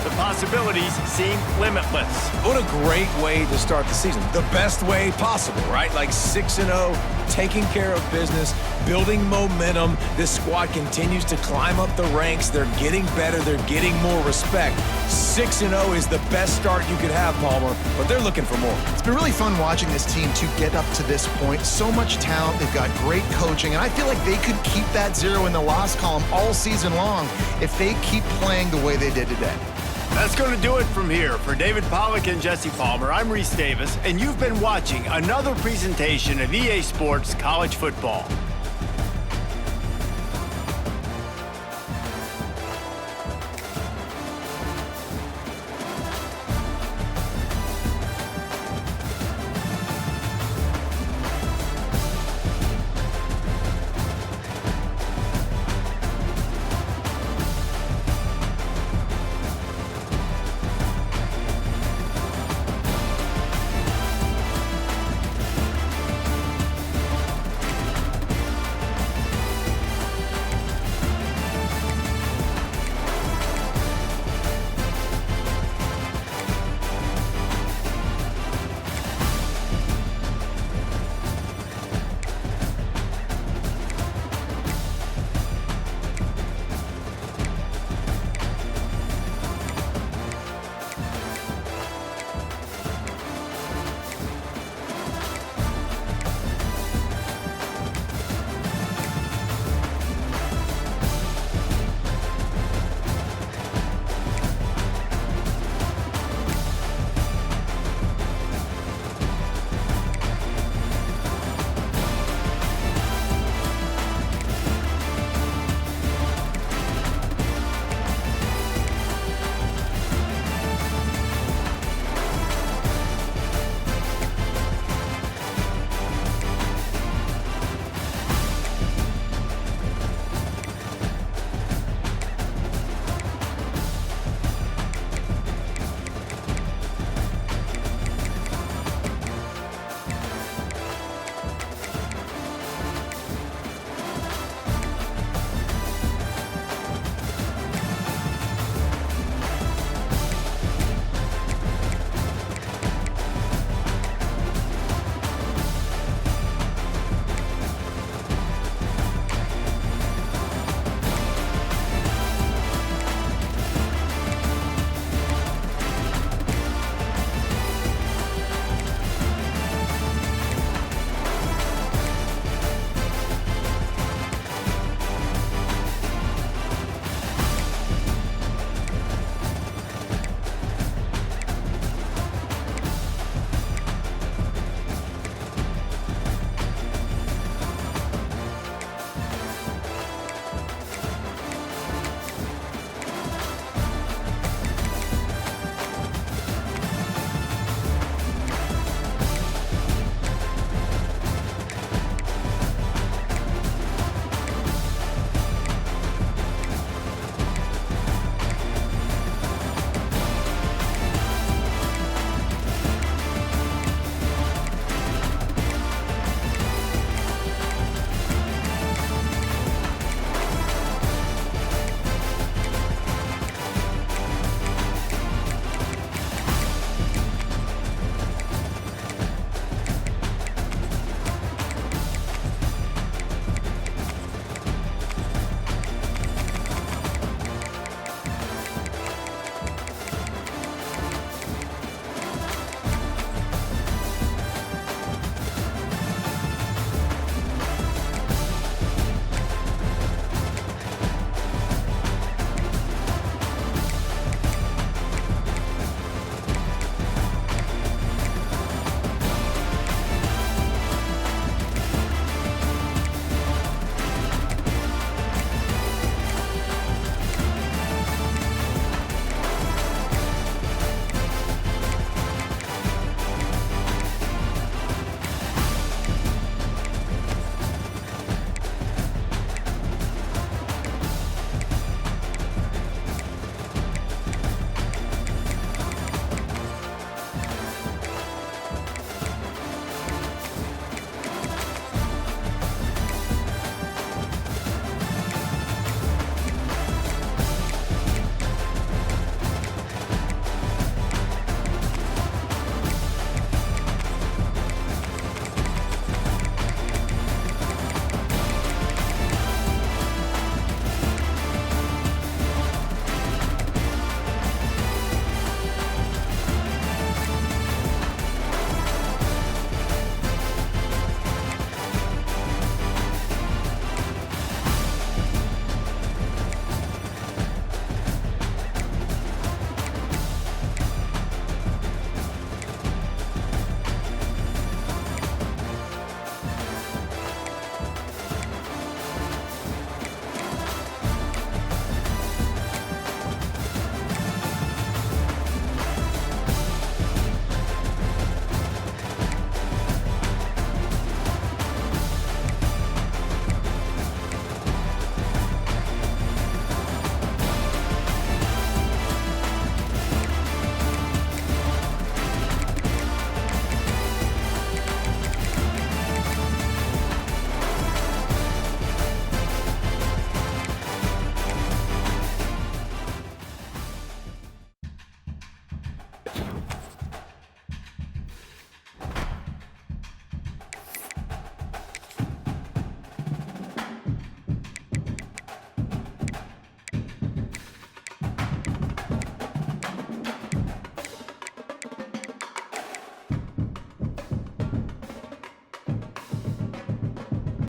the possibilities seem limitless. What a great way to start the season. The best way possible, right? Like 6-0, taking care of business, building momentum. This squad continues to climb up the ranks. They're getting better. They're getting more respect. 6-0 is the best start you could have, Palmer, but they're looking for more. It's been really fun watching this team to get up to this point. So much talent. They've got great coaching, and I feel like they could keep that 0 in the loss column all season long if they keep playing the way they did today. That's going to do it from here. For David Pollack and Jesse Palmer, I'm Reese Davis, and you've been watching another presentation of EA Sports College Football.